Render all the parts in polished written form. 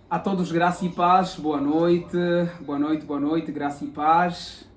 A todos, graça e paz, boa noite, boa noite, graça e paz.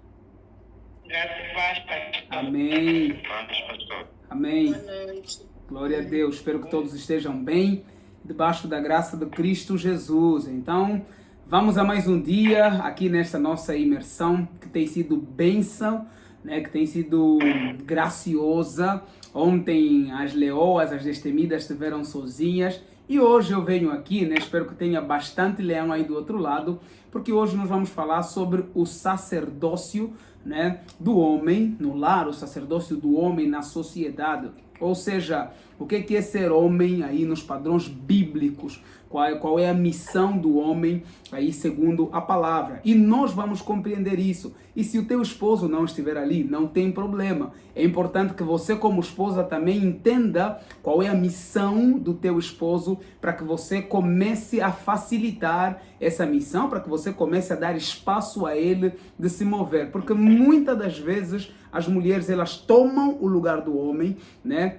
Graça e paz, pastor. Amém, Paz, pastor. amém. Boa noite. Glória a Deus, espero que todos estejam bem, debaixo da graça de Cristo Jesus. Então, vamos a mais um dia aqui nesta nossa imersão, que tem sido bênção, né, que tem sido graciosa. Ontem as leoas, as destemidas estiveram sozinhas. E hoje eu venho aqui, né, espero que tenha bastante leão aí do outro lado, porque hoje nós vamos falar sobre o sacerdócio, né, do homem no lar, o sacerdócio do homem na sociedade. Ou seja, o que é ser homem aí nos padrões bíblicos? Qual é a missão do homem aí segundo a palavra? E nós vamos compreender isso. E se o teu esposo não estiver ali, não tem problema. É importante que você como esposa também entenda qual é a missão do teu esposo, para que você comece a facilitar essa missão, para que você comece a dar espaço a ele de se mover. Porque muitas das vezes as mulheres elas tomam o lugar do homem, né?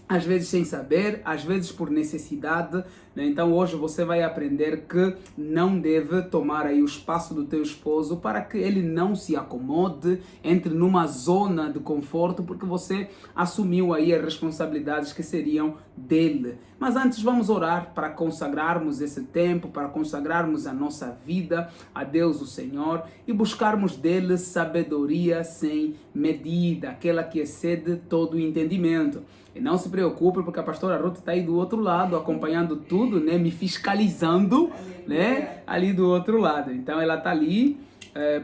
Às vezes sem saber, às vezes por necessidade, né? Então hoje você vai aprender que não deve tomar aí o espaço do teu esposo, para que ele não se acomode, entre numa zona de conforto, porque você assumiu aí as responsabilidades que seriam dele. Mas antes vamos orar para consagrarmos esse tempo, para consagrarmos a nossa vida a Deus o Senhor e buscarmos dele sabedoria sem medida, aquela que excede todo o entendimento. E não se preocupe, porque a pastora Ruth está aí do outro lado, acompanhando tudo, né? Me fiscalizando, né? Ali do outro lado. Então ela está ali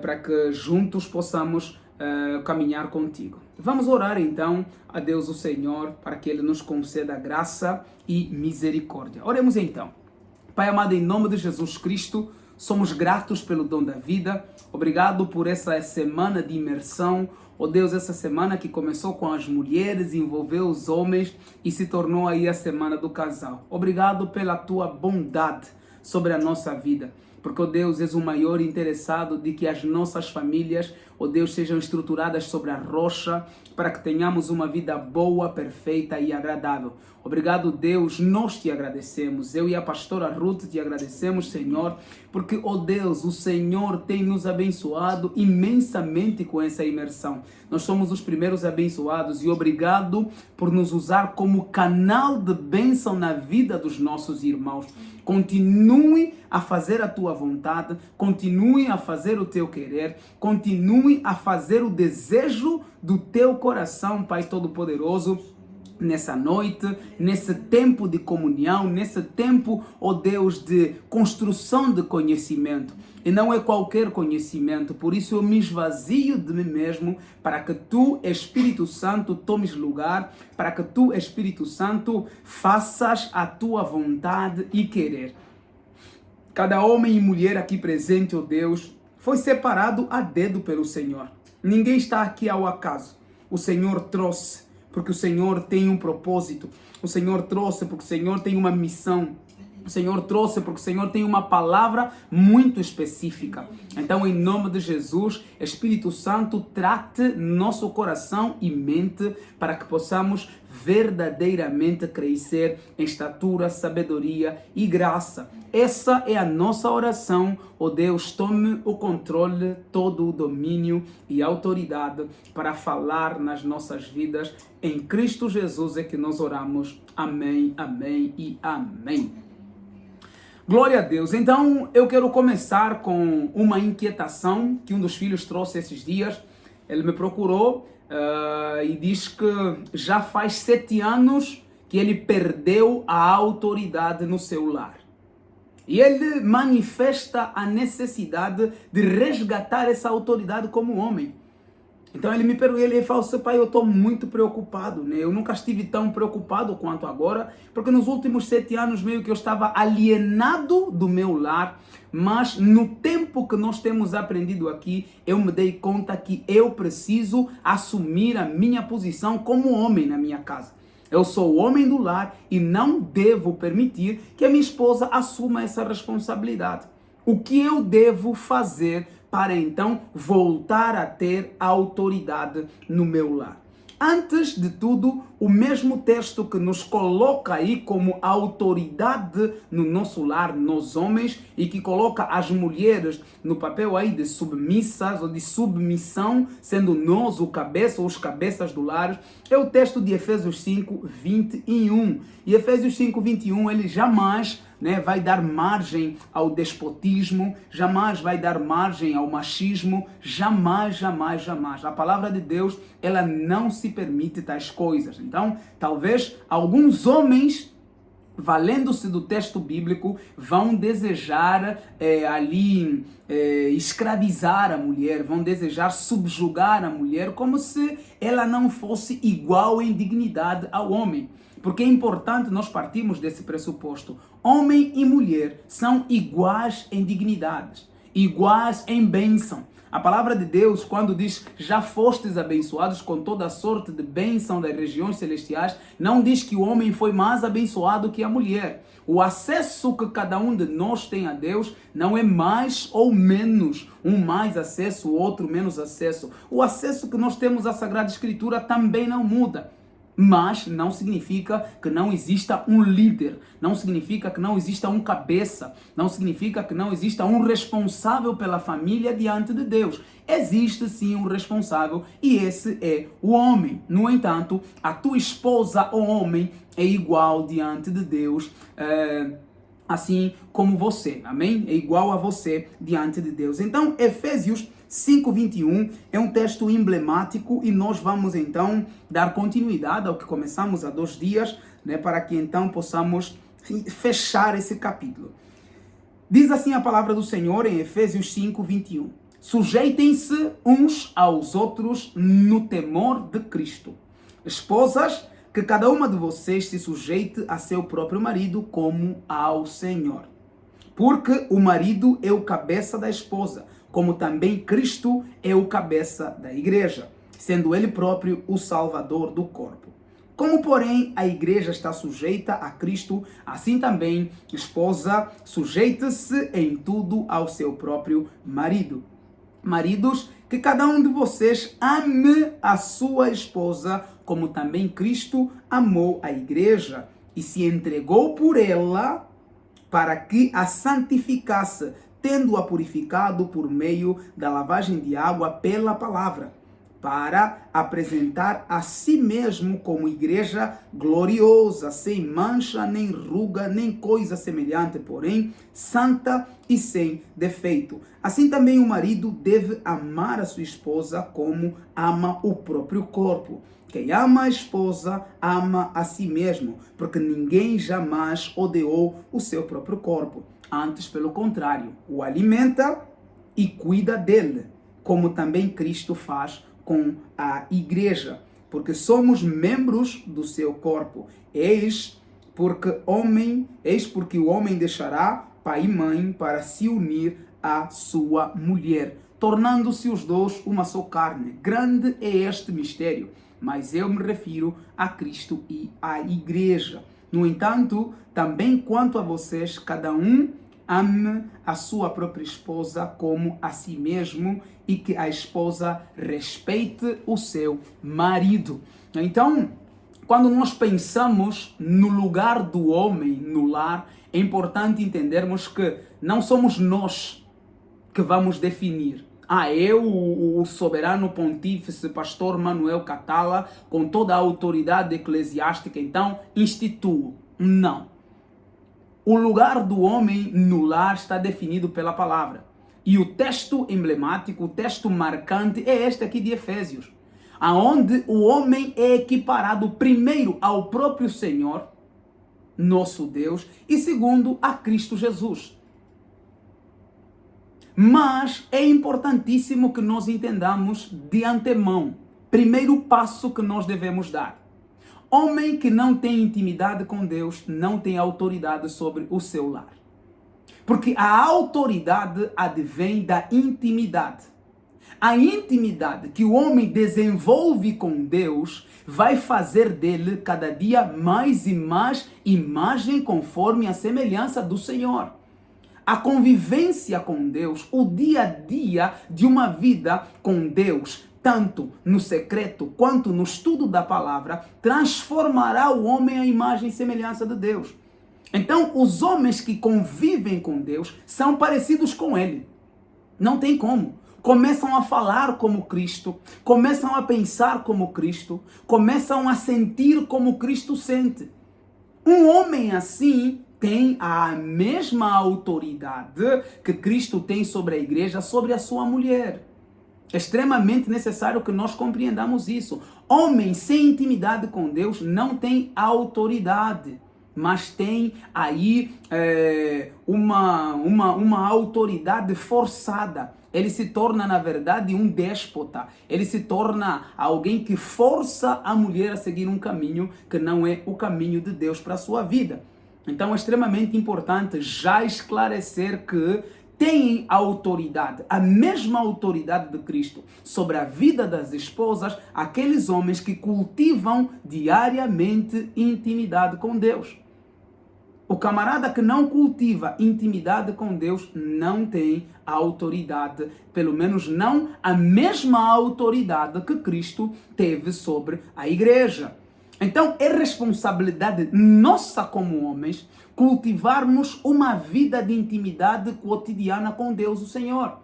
para que juntos possamos caminhar contigo. Vamos orar então a Deus o Senhor, para que Ele nos conceda graça e misericórdia. Oremos então. Pai amado, em nome de Jesus Cristo, somos gratos pelo dom da vida. Obrigado por essa semana de imersão. Oh Deus, essa semana que começou com as mulheres, envolveu os homens e se tornou aí a semana do casal. Obrigado pela tua bondade sobre a nossa vida. Porque, ó Deus, és o maior interessado de que as nossas famílias, ó Deus, sejam estruturadas sobre a rocha, para que tenhamos uma vida boa, perfeita e agradável. Obrigado, Deus, nós te agradecemos. Eu e a pastora Ruth te agradecemos, Senhor, porque, ó Deus, o Senhor tem nos abençoado imensamente com essa imersão. Nós somos os primeiros abençoados e obrigado por nos usar como canal de bênção na vida dos nossos irmãos. Continue a fazer a tua vontade, continue a fazer o teu querer, continue a fazer o desejo do teu coração, Pai Todo-Poderoso, nessa noite, nesse tempo de comunhão, nesse tempo, ó Deus, de construção de conhecimento. E não é qualquer conhecimento, por isso eu me esvazio de mim mesmo, para que tu, Espírito Santo, tomes lugar, para que tu, Espírito Santo, faças a tua vontade e querer. Cada homem e mulher aqui presente, ó Deus, foi separado a dedo pelo Senhor. Ninguém está aqui ao acaso. O Senhor trouxe, porque o Senhor tem um propósito. O Senhor trouxe, porque o Senhor tem uma missão. O Senhor trouxe, porque o Senhor tem uma palavra muito específica. Então, em nome de Jesus, Espírito Santo, trate nosso coração e mente, para que possamos verdadeiramente crescer em estatura, sabedoria e graça. Essa é a nossa oração. Ó Deus, tome o controle, todo o domínio e autoridade para falar nas nossas vidas. Em Cristo Jesus é que nós oramos. Amém, amém e amém. Glória a Deus. Então, eu quero começar com uma inquietação que um dos filhos trouxe esses dias. Ele me procurou e diz que já faz 7 anos que ele perdeu a autoridade no seu lar. E ele manifesta a necessidade de resgatar essa autoridade como homem. Então ele me perguntou, ele falou assim: pai, eu estou muito preocupado, né? Eu nunca estive tão preocupado quanto agora, porque nos últimos 7 anos meio que eu estava alienado do meu lar, mas no tempo que nós temos aprendido aqui, eu me dei conta que eu preciso assumir a minha posição como homem na minha casa. Eu sou o homem do lar e não devo permitir que a minha esposa assuma essa responsabilidade. O que eu devo fazer para então voltar a ter autoridade no meu lar? Antes de tudo, o mesmo texto que nos coloca aí como autoridade no nosso lar, nós homens, e que coloca as mulheres no papel aí de submissas ou de submissão, sendo nós o cabeça ou os cabeças do lar, é o texto de Efésios 5, 21. E Efésios 5, 21, ele jamais vai dar margem ao despotismo, jamais vai dar margem ao machismo, jamais, jamais, jamais. A palavra de Deus, ela não se permite tais coisas. Então, talvez alguns homens, valendo-se do texto bíblico, vão desejar escravizar a mulher, vão desejar subjugar a mulher, como se ela não fosse igual em dignidade ao homem. Porque é importante nós partirmos desse pressuposto. Homem e mulher são iguais em dignidades, iguais em bênção. A palavra de Deus, quando diz, já fostes abençoados com toda a sorte de bênção das regiões celestiais, não diz que o homem foi mais abençoado que a mulher. O acesso que cada um de nós tem a Deus não é mais ou menos, um mais acesso, o outro menos acesso. O acesso que nós temos à Sagrada Escritura também não muda. Mas não significa que não exista um líder, não significa que não exista um cabeça, não significa que não exista um responsável pela família diante de Deus. Existe sim um responsável e esse é o homem. No entanto, a tua esposa, o homem, é igual diante de Deus, assim como você, amém? É igual a você diante de Deus. Então, Efésios 5:21 é um texto emblemático e nós vamos então dar continuidade ao que começamos há 2 dias, para que então possamos fechar esse capítulo. Diz assim a palavra do Senhor em Efésios 5:21. Sujeitem-se uns aos outros no temor de Cristo. Esposas, que cada uma de vocês se sujeite a seu próprio marido como ao Senhor. Porque o marido é o cabeça da esposa, como também Cristo é o cabeça da igreja, sendo ele próprio o salvador do corpo. Como, porém, a igreja está sujeita a Cristo, assim também, esposa, sujeite-se em tudo ao seu próprio marido. Maridos, que cada um de vocês ame a sua esposa, como também Cristo amou a igreja e se entregou por ela para que a santificasse, tendo-a purificado por meio da lavagem de água pela palavra, para apresentar a si mesmo como igreja gloriosa, sem mancha, nem ruga, nem coisa semelhante, porém santa e sem defeito. Assim também o marido deve amar a sua esposa como ama o próprio corpo. Quem ama a esposa, ama a si mesmo, porque ninguém jamais odiou o seu próprio corpo. Antes, pelo contrário, o alimenta e cuida dele, como também Cristo faz com a igreja, porque somos membros do seu corpo. Eis porque o homem deixará pai e mãe para se unir à sua mulher, tornando-se os dois uma só carne. Grande é este mistério, mas eu me refiro a Cristo e à igreja. No entanto, também quanto a vocês, cada um ame a sua própria esposa como a si mesmo e que a esposa respeite o seu marido. Então, quando nós pensamos no lugar do homem no lar, é importante entendermos que não somos nós que vamos definir. Eu, o soberano pontífice, pastor Manuel Catala, com toda a autoridade eclesiástica, então, instituo. Não. O lugar do homem no lar está definido pela palavra. E o texto emblemático, o texto marcante é este aqui de Efésios, aonde o homem é equiparado primeiro ao próprio Senhor, nosso Deus, e segundo a Cristo Jesus. Mas é importantíssimo que nós entendamos de antemão, primeiro passo que nós devemos dar. Homem que não tem intimidade com Deus não tem autoridade sobre o seu lar. Porque a autoridade advém da intimidade. A intimidade que o homem desenvolve com Deus vai fazer dele cada dia mais e mais imagem conforme a semelhança do Senhor. A convivência com Deus, o dia a dia de uma vida com Deus, tanto no secreto quanto no estudo da palavra, transformará o homem à imagem e semelhança de Deus. Então, os homens que convivem com Deus são parecidos com Ele. Não tem como. Começam a falar como Cristo, começam a pensar como Cristo, começam a sentir como Cristo sente. Um homem assim tem a mesma autoridade que Cristo tem sobre a igreja, sobre a sua mulher. É extremamente necessário que nós compreendamos isso. Homem sem intimidade com Deus não tem autoridade, mas tem aí uma autoridade forçada. Ele se torna, na verdade, um déspota. Ele se torna alguém que força a mulher a seguir um caminho que não é o caminho de Deus para a sua vida. Então é extremamente importante já esclarecer que têm autoridade, a mesma autoridade de Cristo sobre a vida das esposas, aqueles homens que cultivam diariamente intimidade com Deus. O camarada que não cultiva intimidade com Deus não tem autoridade, pelo menos não a mesma autoridade que Cristo teve sobre a igreja. Então é responsabilidade nossa como homens cultivarmos uma vida de intimidade cotidiana com Deus, o Senhor.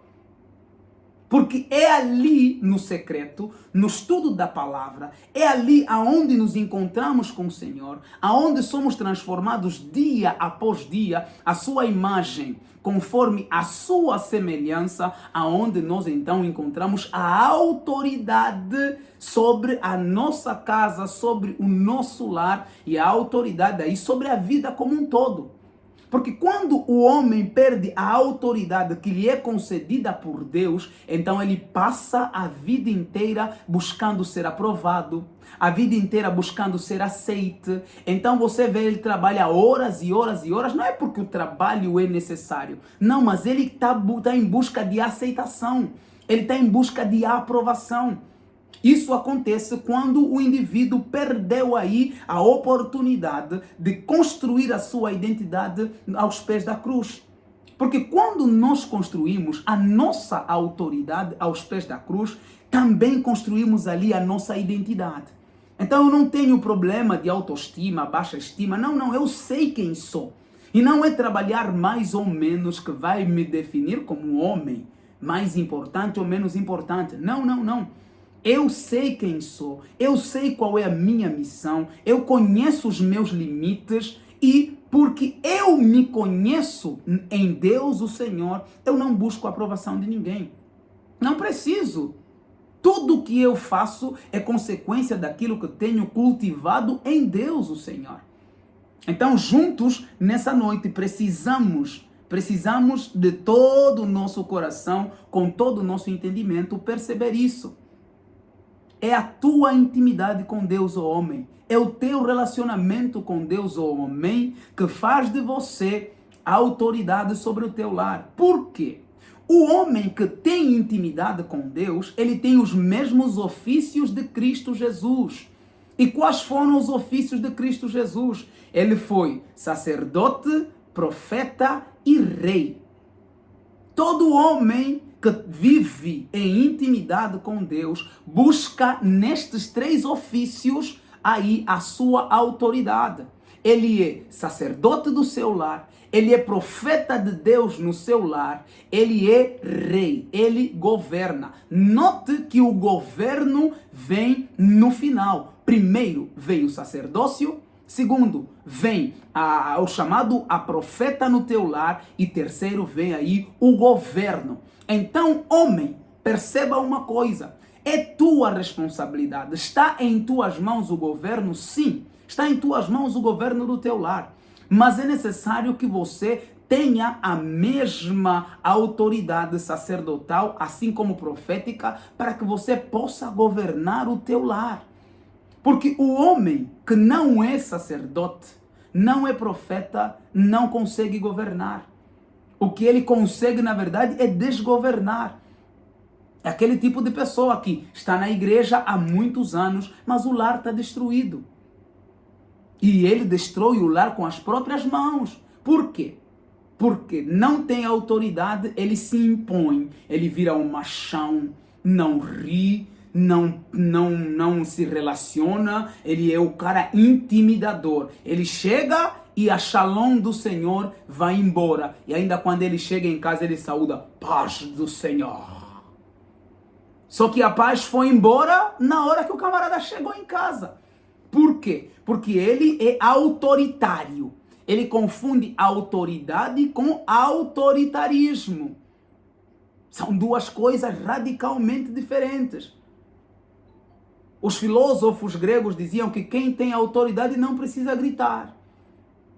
Porque é ali no secreto, no estudo da palavra, é ali aonde nos encontramos com o Senhor, aonde somos transformados dia após dia, a sua imagem, conforme a sua semelhança, aonde nós então encontramos a autoridade sobre a nossa casa, sobre o nosso lar e a autoridade aí sobre a vida como um todo. Porque quando o homem perde a autoridade que lhe é concedida por Deus, então ele passa a vida inteira buscando ser aprovado, a vida inteira buscando ser aceite. Então você vê, ele trabalha horas e horas e horas, não é porque o trabalho é necessário, não, mas ele está em busca de aceitação, ele está em busca de aprovação. Isso acontece quando o indivíduo perdeu aí a oportunidade de construir a sua identidade aos pés da cruz. Porque quando nós construímos a nossa autoridade aos pés da cruz, também construímos ali a nossa identidade. Então eu não tenho problema de autoestima, baixa estima, não, eu sei quem sou. E não é trabalhar mais ou menos que vai me definir como um homem mais importante ou menos importante. Não. Eu sei quem sou, eu sei qual é a minha missão, eu conheço os meus limites e porque eu me conheço em Deus, o Senhor, eu não busco a aprovação de ninguém. Não preciso. Tudo que eu faço é consequência daquilo que tenho cultivado em Deus, o Senhor. Então, juntos, nessa noite, precisamos de todo o nosso coração, com todo o nosso entendimento, perceber isso. É a tua intimidade com Deus, ó homem. É o teu relacionamento com Deus, ó homem, que faz de você a autoridade sobre o teu lar. Por quê? O homem que tem intimidade com Deus, ele tem os mesmos ofícios de Cristo Jesus. E quais foram os ofícios de Cristo Jesus? Ele foi sacerdote, profeta e rei. Todo homem que vive em intimidade com Deus busca nestes três ofícios aí a sua autoridade. Ele é sacerdote do seu lar, ele é profeta de Deus no seu lar, ele é rei, ele governa. Note que o governo vem no final. Primeiro vem o sacerdócio, segundo vem o chamado a profeta no teu lar e terceiro vem aí o governo. Então, homem, perceba uma coisa, é tua responsabilidade. Está em tuas mãos o governo? Sim, está em tuas mãos o governo do teu lar. Mas é necessário que você tenha a mesma autoridade sacerdotal, assim como profética, para que você possa governar o teu lar. Porque o homem que não é sacerdote, não é profeta, não consegue governar. O que ele consegue, na verdade, é desgovernar. É aquele tipo de pessoa que está na igreja há muitos anos, mas o lar está destruído. E ele destrói o lar com as próprias mãos. Por quê? Porque não tem autoridade, ele se impõe, ele vira um machão, não ri, não se relaciona, ele é o cara intimidador. Ele chega e a shalom do Senhor vai embora. E ainda quando ele chega em casa, ele saúda, paz do Senhor. Só que a paz foi embora na hora que o camarada chegou em casa. Por quê? Porque ele é autoritário. Ele confunde autoridade com autoritarismo. São duas coisas radicalmente diferentes. Os filósofos gregos diziam que quem tem autoridade não precisa gritar.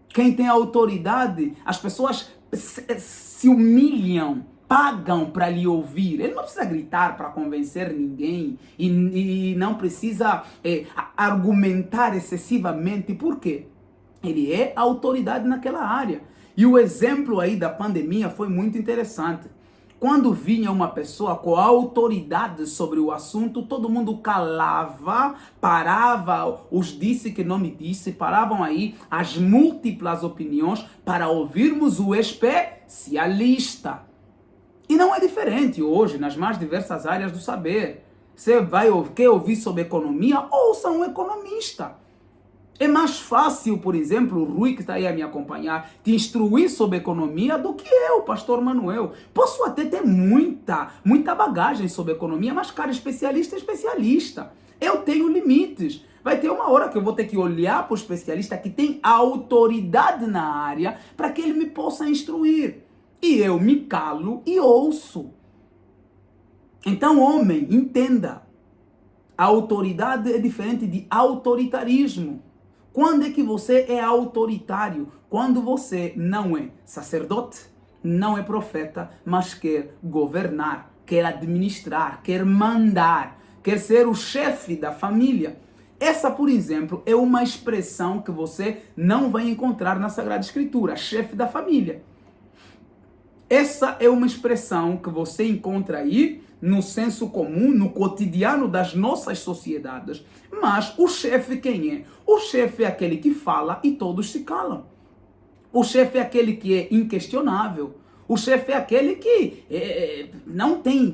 Quem tem autoridade, as pessoas se humilham, pagam para lhe ouvir. Ele não precisa gritar para convencer ninguém e não precisa argumentar excessivamente. Por quê? Ele é autoridade naquela área. E o exemplo aí da pandemia foi muito interessante. Quando vinha uma pessoa com autoridade sobre o assunto, todo mundo calava, parava, os disse que não me disse, paravam aí as múltiplas opiniões para ouvirmos o especialista. E não é diferente hoje nas mais diversas áreas do saber. Você quer ouvir sobre economia? Ouça um economista. É mais fácil, por exemplo, o Rui, que está aí a me acompanhar, te instruir sobre economia do que eu, pastor Manuel. Posso até ter muita bagagem sobre economia, mas, cara, especialista é especialista. Eu tenho limites. Vai ter uma hora que eu vou ter que olhar para o especialista que tem autoridade na área para que ele me possa instruir. E eu me calo e ouço. Então, homem, entenda. A autoridade é diferente de autoritarismo. Quando é que você é autoritário? Quando você não é sacerdote, não é profeta, mas quer governar, quer administrar, quer mandar, quer ser o chefe da família. Essa, por exemplo, é uma expressão que você não vai encontrar na Sagrada Escritura, chefe da família. Essa é uma expressão que você encontra aí no senso comum, no cotidiano das nossas sociedades. Mas o chefe quem é? O chefe é aquele que fala e todos se calam. O chefe é aquele que é inquestionável. O chefe é aquele que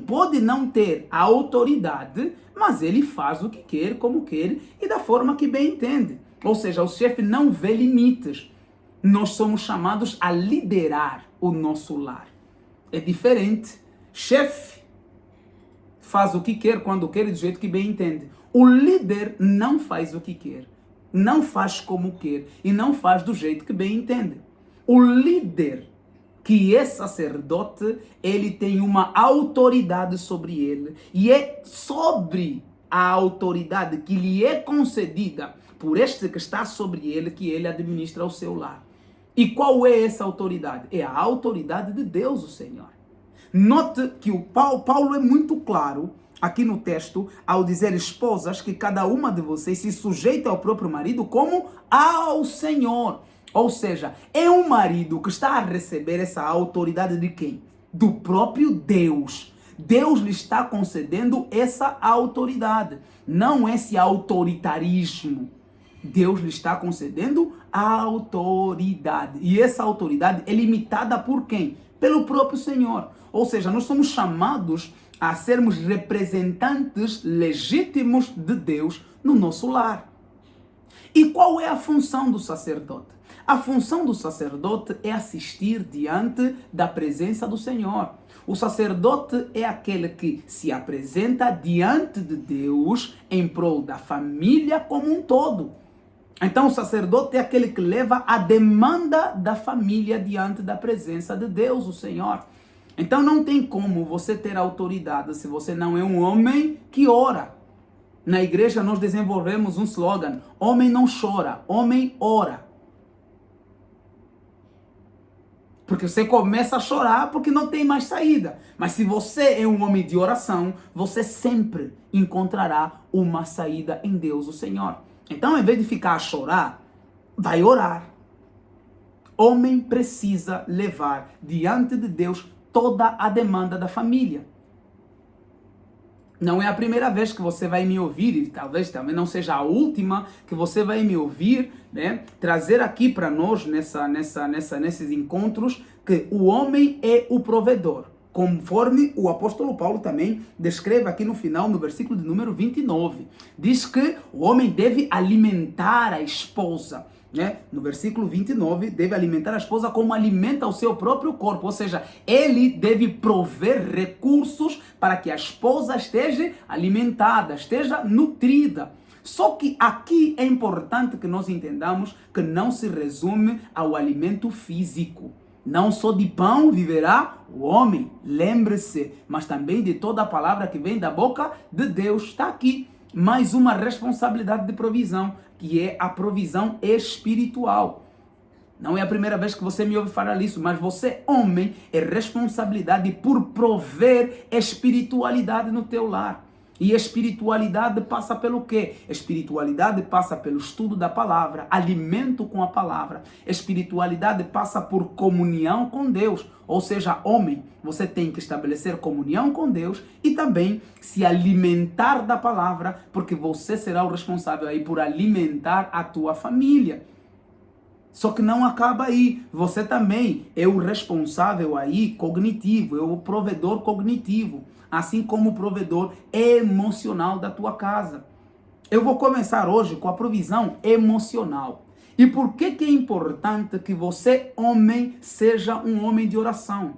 pode não ter a autoridade, mas ele faz o que quer, como quer e da forma que bem entende. Ou seja, o chefe não vê limites. Nós somos chamados a liderar o nosso lar. É diferente. Chefe faz o que quer, quando quer e do jeito que bem entende. O líder não faz o que quer, não faz como quer e não faz do jeito que bem entende. O líder, que é sacerdote, ele tem uma autoridade sobre ele e é sobre a autoridade que lhe é concedida por este que está sobre ele que ele administra o seu lar. E qual é essa autoridade? É a autoridade de Deus, o Senhor. Note que o Paulo é muito claro aqui no texto ao dizer, esposas, que cada uma de vocês se sujeita ao próprio marido como ao Senhor. Ou seja, é um marido que está a receber essa autoridade de quem? Do próprio Deus. Deus lhe está concedendo essa autoridade, não esse autoritarismo. Deus lhe está concedendo a autoridade. E essa autoridade é limitada por quem? Pelo próprio Senhor. Ou seja, nós somos chamados a sermos representantes legítimos de Deus no nosso lar. E qual é a função do sacerdote? A função do sacerdote é assistir diante da presença do Senhor. O sacerdote é aquele que se apresenta diante de Deus em prol da família como um todo. Então o sacerdote é aquele que leva a demanda da família diante da presença de Deus, o Senhor. Então não tem como você ter autoridade se você não é um homem que ora. Na igreja nós desenvolvemos um slogan: homem não chora, homem ora. Porque você começa a chorar porque não tem mais saída. Mas se você é um homem de oração, você sempre encontrará uma saída em Deus, o Senhor. Então, em vez de ficar a chorar, vai orar. Homem precisa levar diante de Deus toda a demanda da família. Não é a primeira vez que você vai me ouvir, e talvez também não seja a última que você vai me ouvir, né? Trazer aqui para nós, nesses encontros, que o homem é o provedor. conforme o apóstolo Paulo também descreve aqui no final, no versículo de número 29. Diz que o homem deve alimentar a esposa. Né? No versículo 29, deve alimentar a esposa como alimenta o seu próprio corpo, ou seja, ele deve prover recursos para que a esposa esteja alimentada, esteja nutrida. Só que aqui é importante que nós entendamos que não se resume ao alimento físico. Não só de pão viverá o homem, lembre-se, mas também de toda a palavra que vem da boca de Deus. Está aqui mais uma responsabilidade de provisão, que é a provisão espiritual. Não é a primeira vez que você me ouve falar isso, mas você, homem, é responsabilidade por prover espiritualidade no teu lar. E espiritualidade passa pelo quê? Espiritualidade passa pelo estudo da palavra, alimento com a palavra. Espiritualidade passa por comunhão com Deus. Ou seja, homem, você tem que estabelecer comunhão com Deus e também se alimentar da palavra, porque você será o responsável aí por alimentar a tua família. Só que não acaba aí. Você também é o responsável aí cognitivo, é o provedor cognitivo, assim como o provedor emocional da tua casa. Eu vou começar hoje com a provisão emocional. E por que é importante que você, homem, seja um homem de oração?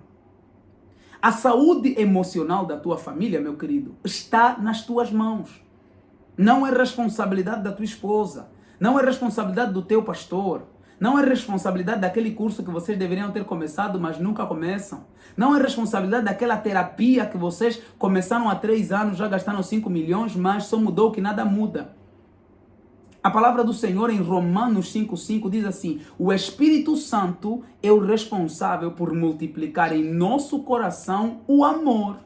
A saúde emocional da tua família, meu querido, está nas tuas mãos. Não é responsabilidade da tua esposa, não é responsabilidade do teu pastor, não é responsabilidade daquele curso que vocês deveriam ter começado, mas nunca começam. Não é responsabilidade daquela terapia que vocês começaram há 3 anos, já gastaram 5 milhões, mas só mudou que nada muda. A palavra do Senhor em Romanos 5,5 diz assim: o Espírito Santo é o responsável por multiplicar em nosso coração o amor.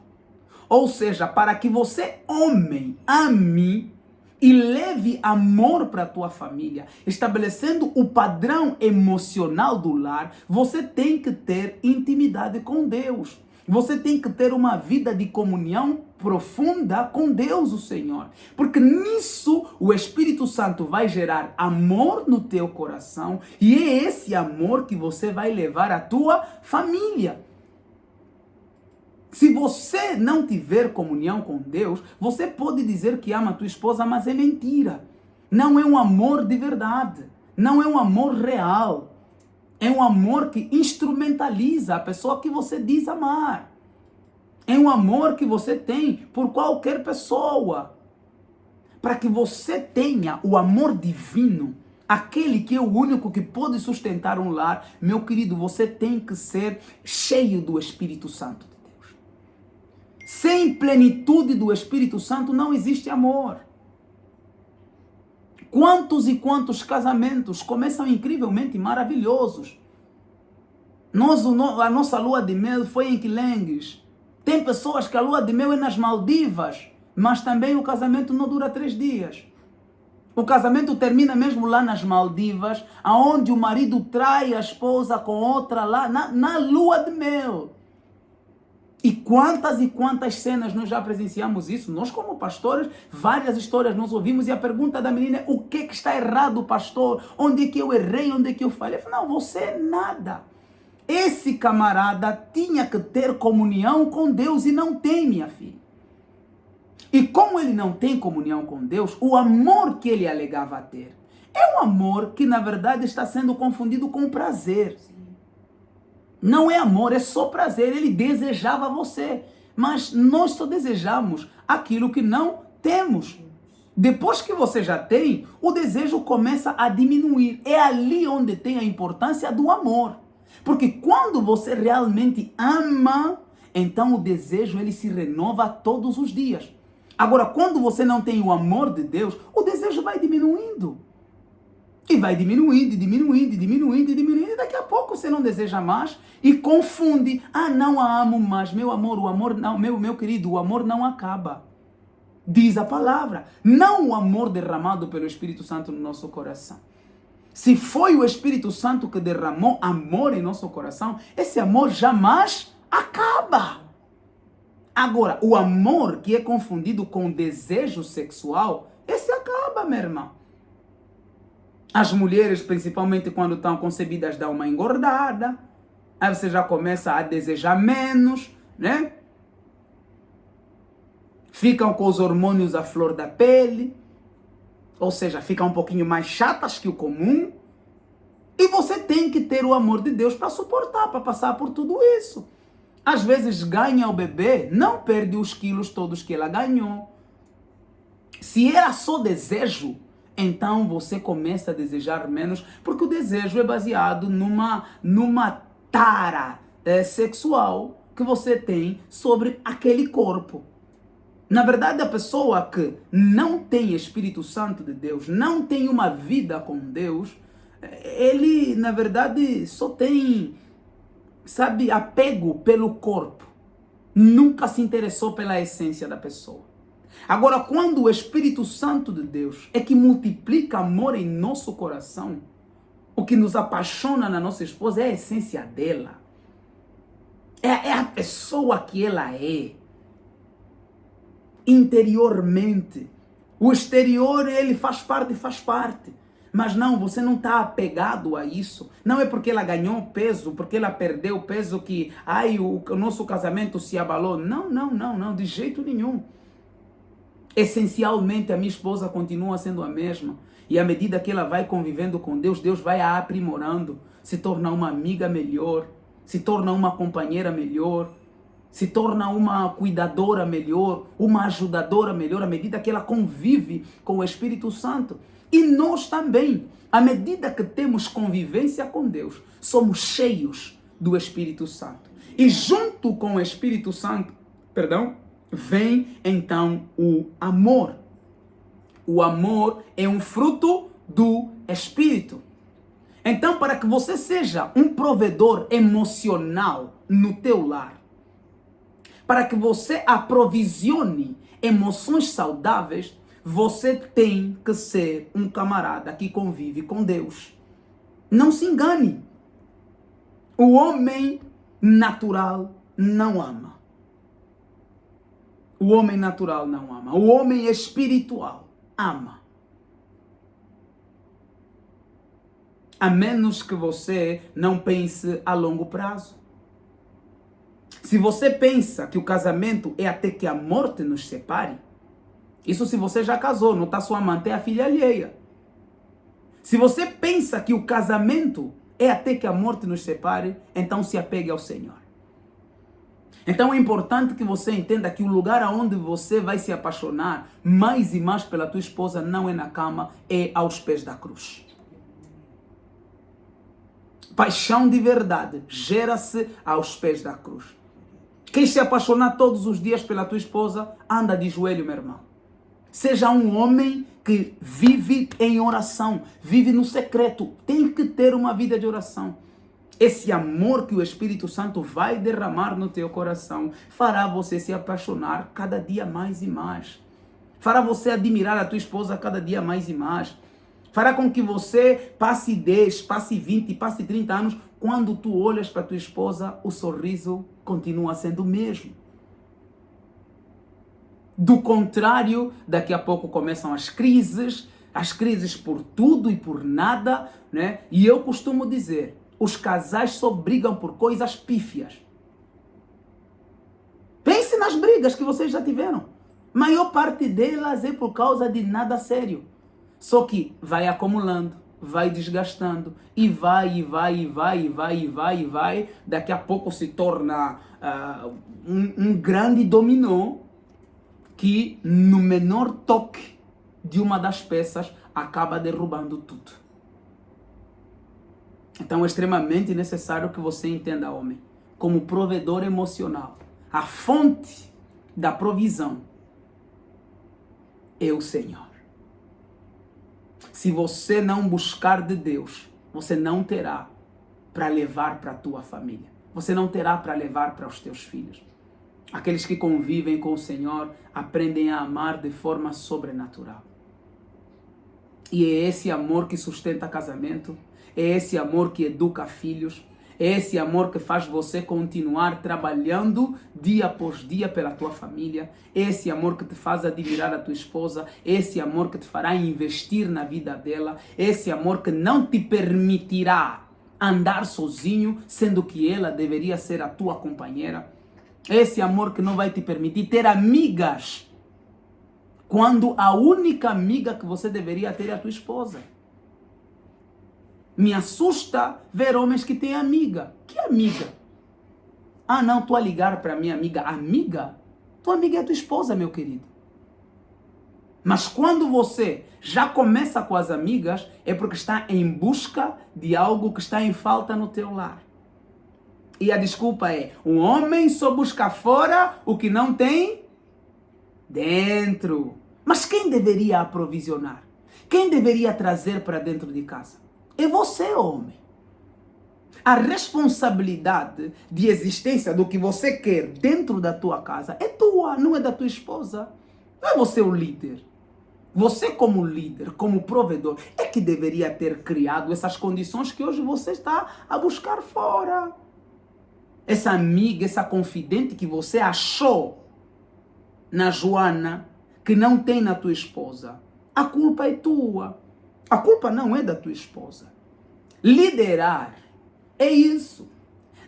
Ou seja, para que você, homem, ame e leve amor para a tua família, estabelecendo o padrão emocional do lar, você tem que ter intimidade com Deus. Você tem que ter uma vida de comunhão profunda com Deus, o Senhor. Porque nisso o Espírito Santo vai gerar amor no teu coração e é esse amor que você vai levar à tua família. Se você não tiver comunhão com Deus, você pode dizer que ama a tua esposa, mas é mentira. Não é um amor de verdade. Não é um amor real. É um amor que instrumentaliza a pessoa que você diz amar. É um amor que você tem por qualquer pessoa. Para que você tenha o amor divino, aquele que é o único que pode sustentar um lar, meu querido, você tem que ser cheio do Espírito Santo. Sem plenitude do Espírito Santo não existe amor. Quantos e quantos casamentos começam incrivelmente maravilhosos. A nossa lua de mel foi em Quilengues. Tem pessoas que a lua de mel é nas Maldivas, mas também o casamento não dura 3 dias. O casamento termina mesmo lá nas Maldivas, aonde o marido trai a esposa com outra lá na lua de mel. E quantas cenas nós já presenciamos isso? Nós como pastores, várias histórias nós ouvimos e a pergunta da menina é: o que está errado, pastor? Onde é que eu errei? Onde é que eu falhei? Eu falei: não, você nada. Esse camarada tinha que ter comunhão com Deus e não tem, minha filha. E como ele não tem comunhão com Deus, o amor que ele alegava ter é um amor que na verdade está sendo confundido com prazer. Não é amor, é só prazer. Ele desejava você. Mas nós só desejamos aquilo que não temos. Depois que você já tem, o desejo começa a diminuir. É ali onde tem a importância do amor. Porque quando você realmente ama, então o desejo ele se renova todos os dias. Agora, quando você não tem o amor de Deus, o desejo vai diminuindo. E vai diminuindo, e daqui a pouco você não deseja mais e confunde. Ah, não a amo mais. Meu amor, o amor não, meu querido, o amor não acaba. Diz a palavra. Não o amor derramado pelo Espírito Santo no nosso coração. Se foi o Espírito Santo que derramou amor em nosso coração, esse amor jamais acaba. Agora, o amor que é confundido com desejo sexual, esse acaba, meu irmão. As mulheres, principalmente quando estão concebidas, dão uma engordada. Aí você já começa a desejar menos, né? Ficam com os hormônios à flor da pele, ou seja, ficam um pouquinho mais chatas que o comum. E você tem que ter o amor de Deus para suportar, para passar por tudo isso. Às vezes ganha o bebê, não perde os quilos todos que ela ganhou. Se era só desejo, então você começa a desejar menos, porque o desejo é baseado numa tara sexual que você tem sobre aquele corpo. Na verdade, a pessoa que não tem Espírito Santo de Deus, não tem uma vida com Deus, ele, na verdade, só tem, sabe, apego pelo corpo. Nunca se interessou pela essência da pessoa. Agora, quando o Espírito Santo de Deus é que multiplica amor em nosso coração, o que nos apaixona na nossa esposa é a essência dela. É a pessoa que ela é. Interiormente. O exterior, ele faz parte. Mas não, você não está apegado a isso. Não é porque ela ganhou peso, porque ela perdeu peso que o nosso casamento se abalou. Não, de jeito nenhum. Essencialmente, a minha esposa continua sendo a mesma. E à medida que ela vai convivendo com Deus, Deus vai a aprimorando. Se torna uma amiga melhor, se torna uma companheira melhor, se torna uma cuidadora melhor, uma ajudadora melhor, à medida que ela convive com o Espírito Santo. E nós também, à medida que temos convivência com Deus, somos cheios do Espírito Santo. E junto com o Espírito Santo, vem então o amor. O amor é um fruto do Espírito. Então, para que você seja um provedor emocional no teu lar, para que você aprovisione emoções saudáveis, você tem que ser um camarada que convive com Deus. Não se engane. O homem natural não ama. O homem natural não ama. O homem espiritual ama. A menos que você não pense a longo prazo. Se você pensa que o casamento é até que a morte nos separe, isso se você já casou, não está sua amante, é a filha alheia. Se você pensa que o casamento é até que a morte nos separe, então se apegue ao Senhor. Então é importante que você entenda que o lugar aonde você vai se apaixonar mais e mais pela tua esposa não é na cama, é aos pés da cruz. Paixão de verdade gera-se aos pés da cruz. Quem se apaixonar todos os dias pela tua esposa, anda de joelho, meu irmão. Seja um homem que vive em oração, vive no secreto, tem que ter uma vida de oração. Esse amor que o Espírito Santo vai derramar no teu coração fará você se apaixonar cada dia mais e mais. Fará você admirar a tua esposa cada dia mais e mais. Fará com que você passe 10, passe 20, passe 30 anos. Quando tu olhas para tua esposa, o sorriso continua sendo o mesmo. Do contrário, daqui a pouco começam as crises por tudo e por nada, né? E eu costumo dizer, os casais só brigam por coisas pífias. Pense nas brigas que vocês já tiveram. Maior parte delas é por causa de nada sério. Só que vai acumulando, vai desgastando, e vai. Daqui a pouco se torna um grande dominó que no menor toque de uma das peças acaba derrubando tudo. Então é extremamente necessário que você entenda, homem, como provedor emocional. A fonte da provisão é o Senhor. Se você não buscar de Deus, você não terá para levar para a tua família. Você não terá para levar para os teus filhos. Aqueles que convivem com o Senhor aprendem a amar de forma sobrenatural. E é esse amor que sustenta casamento, é esse amor que educa filhos, é esse amor que faz você continuar trabalhando dia após dia pela tua família, é esse amor que te faz admirar a tua esposa, é esse amor que te fará investir na vida dela, é esse amor que não te permitirá andar sozinho, sendo que ela deveria ser a tua companheira. Esse amor que não vai te permitir ter amigas, quando a única amiga que você deveria ter é a tua esposa. Me assusta ver homens que têm amiga. Que amiga? Ah, não, tu a ligar para minha amiga. Amiga? Tua amiga é a tua esposa, meu querido. Mas quando você já começa com as amigas, é porque está em busca de algo que está em falta no teu lar. E a desculpa é, um homem só busca fora o que não tem dentro. Mas quem deveria aprovisionar? Quem deveria trazer para dentro de casa? É você, homem. A responsabilidade de existência do que você quer dentro da tua casa é tua, não é da tua esposa. Não é você o líder. Você como líder, como provedor, é que deveria ter criado essas condições que hoje você está a buscar fora. Essa amiga, essa confidente que você achou na Joana, que não tem na tua esposa. A culpa é tua. A culpa não é da tua esposa. Liderar é isso.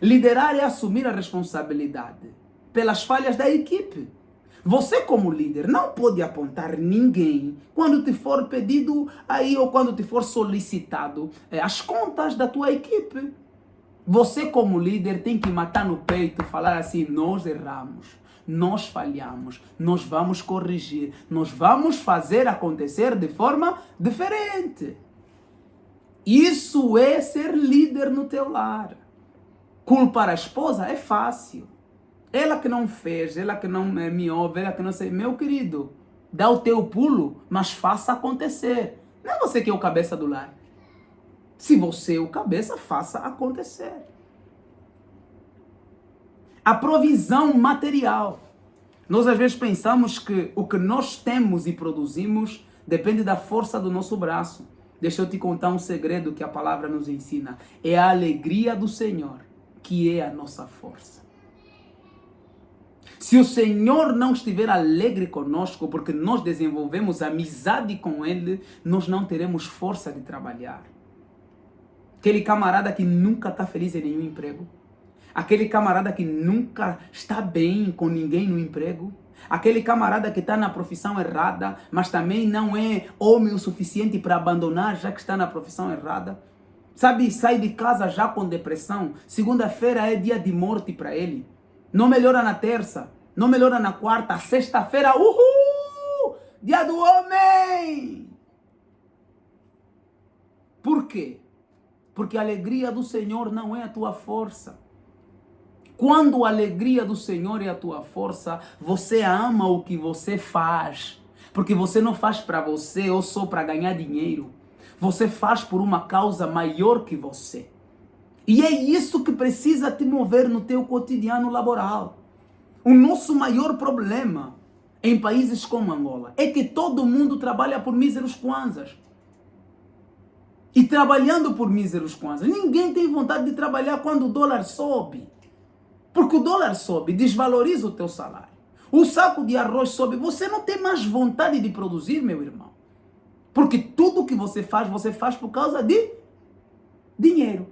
Liderar é assumir a responsabilidade pelas falhas da equipe. Você como líder não pode apontar ninguém quando te for pedido aí ou quando te for solicitado as contas da tua equipe. Você como líder tem que matar no peito e falar assim, nós erramos, nós falhamos, nós vamos corrigir, nós vamos fazer acontecer de forma diferente. Isso é ser líder no teu lar. Culpar a esposa é fácil. Ela que não fez, ela que não me ouve, ela que não sei. Meu querido, dá o teu pulo, mas faça acontecer. Não é você que é o cabeça do lar. Se você é o cabeça, faça acontecer. A provisão material. Nós às vezes pensamos que o que nós temos e produzimos depende da força do nosso braço. Deixa eu te contar um segredo que a palavra nos ensina. É a alegria do Senhor que é a nossa força. Se o Senhor não estiver alegre conosco, porque nós desenvolvemos amizade com Ele, nós não teremos força de trabalhar. Aquele camarada que nunca está feliz em nenhum emprego. Aquele camarada que nunca está bem com ninguém no emprego. Aquele camarada que está na profissão errada, mas também não é homem o suficiente para abandonar, já que está na profissão errada. Sabe, sai de casa já com depressão. Segunda-feira é dia de morte para ele. Não melhora na terça, não melhora na quarta, sexta-feira, uhul! Dia do homem! Por quê? Porque a alegria do Senhor não é a tua força. Quando a alegria do Senhor é a tua força, você ama o que você faz. Porque você não faz para você ou só para ganhar dinheiro. Você faz por uma causa maior que você. E é isso que precisa te mover no teu cotidiano laboral. O nosso maior problema em países como Angola é que todo mundo trabalha por míseros kwanzas. E trabalhando por míseros kwanzas, ninguém tem vontade de trabalhar quando o dólar sobe. Porque o dólar sobe, desvaloriza o teu salário. O saco de arroz sobe, você não tem mais vontade de produzir, meu irmão. Porque tudo que você faz por causa de dinheiro.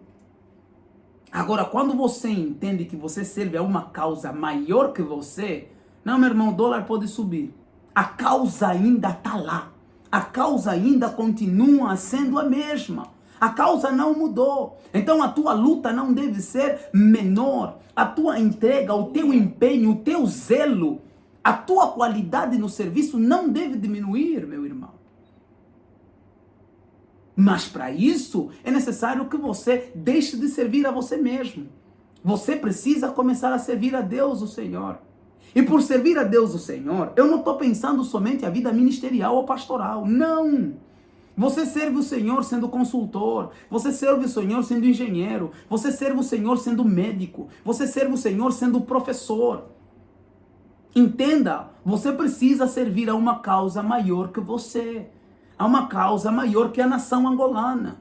Agora, quando você entende que você serve a uma causa maior que você, não, meu irmão, o dólar pode subir. A causa ainda está lá. A causa ainda continua sendo a mesma. A causa não mudou. Então a tua luta não deve ser menor. A tua entrega, o teu empenho, o teu zelo, a tua qualidade no serviço não deve diminuir, meu irmão. Mas para isso é necessário que você deixe de servir a você mesmo. Você precisa começar a servir a Deus, o Senhor. E por servir a Deus, o Senhor, eu não estou pensando somente a vida ministerial ou pastoral. Não! Você serve o Senhor sendo consultor. Você serve o Senhor sendo engenheiro. Você serve o Senhor sendo médico. Você serve o Senhor sendo professor. Entenda, você precisa servir a uma causa maior que você. A uma causa maior que a nação angolana.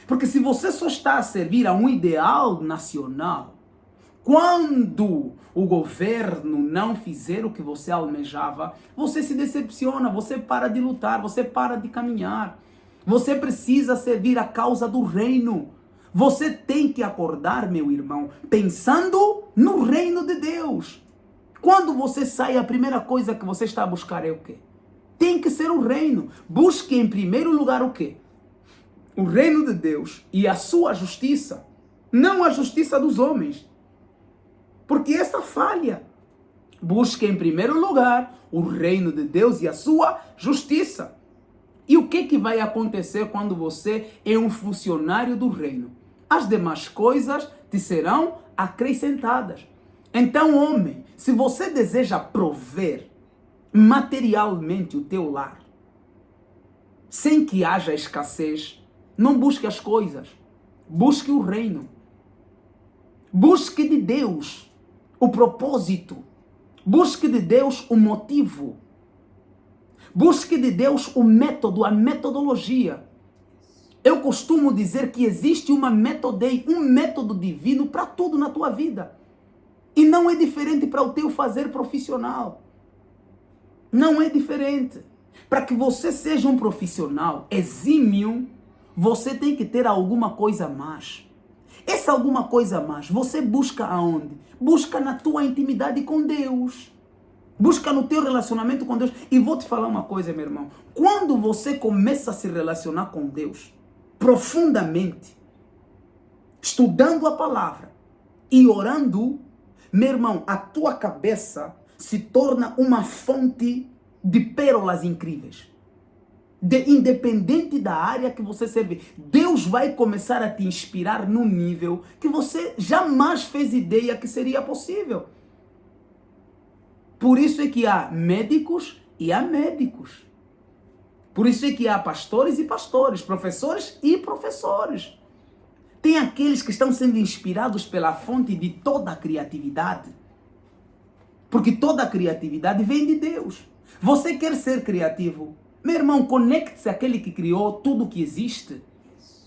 Porque se você só está a servir a um ideal nacional, quando o governo não fizer o que você almejava, você se decepciona, você para de lutar, você para de caminhar. Você precisa servir a causa do reino. Você tem que acordar, meu irmão, pensando no reino de Deus. Quando você sai, a primeira coisa que você está a buscar é o quê? Tem que ser o reino. Busque em primeiro lugar o quê? O reino de Deus e a sua justiça. Não a justiça dos homens. Porque essa falha. Busque em primeiro lugar o reino de Deus e a sua justiça. E o que vai acontecer quando você é um funcionário do reino? As demais coisas te serão acrescentadas. Então, homem, se você deseja prover materialmente o teu lar, sem que haja escassez, não busque as coisas, busque o reino. Busque de Deus o propósito. Busque de Deus o motivo. Busque de Deus o método, a metodologia. Eu costumo dizer que existe um método divino para tudo na tua vida. E não é diferente para o teu fazer profissional. Não é diferente. Para que você seja um profissional exímio, você tem que ter alguma coisa a mais. Essa alguma coisa a mais, você busca aonde? Busca na tua intimidade com Deus. Busca no teu relacionamento com Deus. E vou te falar uma coisa, meu irmão. Quando você começa a se relacionar com Deus profundamente, estudando a palavra e orando, meu irmão, a tua cabeça se torna uma fonte de pérolas incríveis. Independente da área que você serve, Deus vai começar a te inspirar num nível que você jamais fez ideia que seria possível. Por isso é que há médicos e há médicos. Por isso é que há pastores e pastores, professores e professores. Tem aqueles que estão sendo inspirados pela fonte de toda a criatividade. Porque toda a criatividade vem de Deus. Você quer ser criativo? Meu irmão, conecte-se àquele que criou tudo que existe.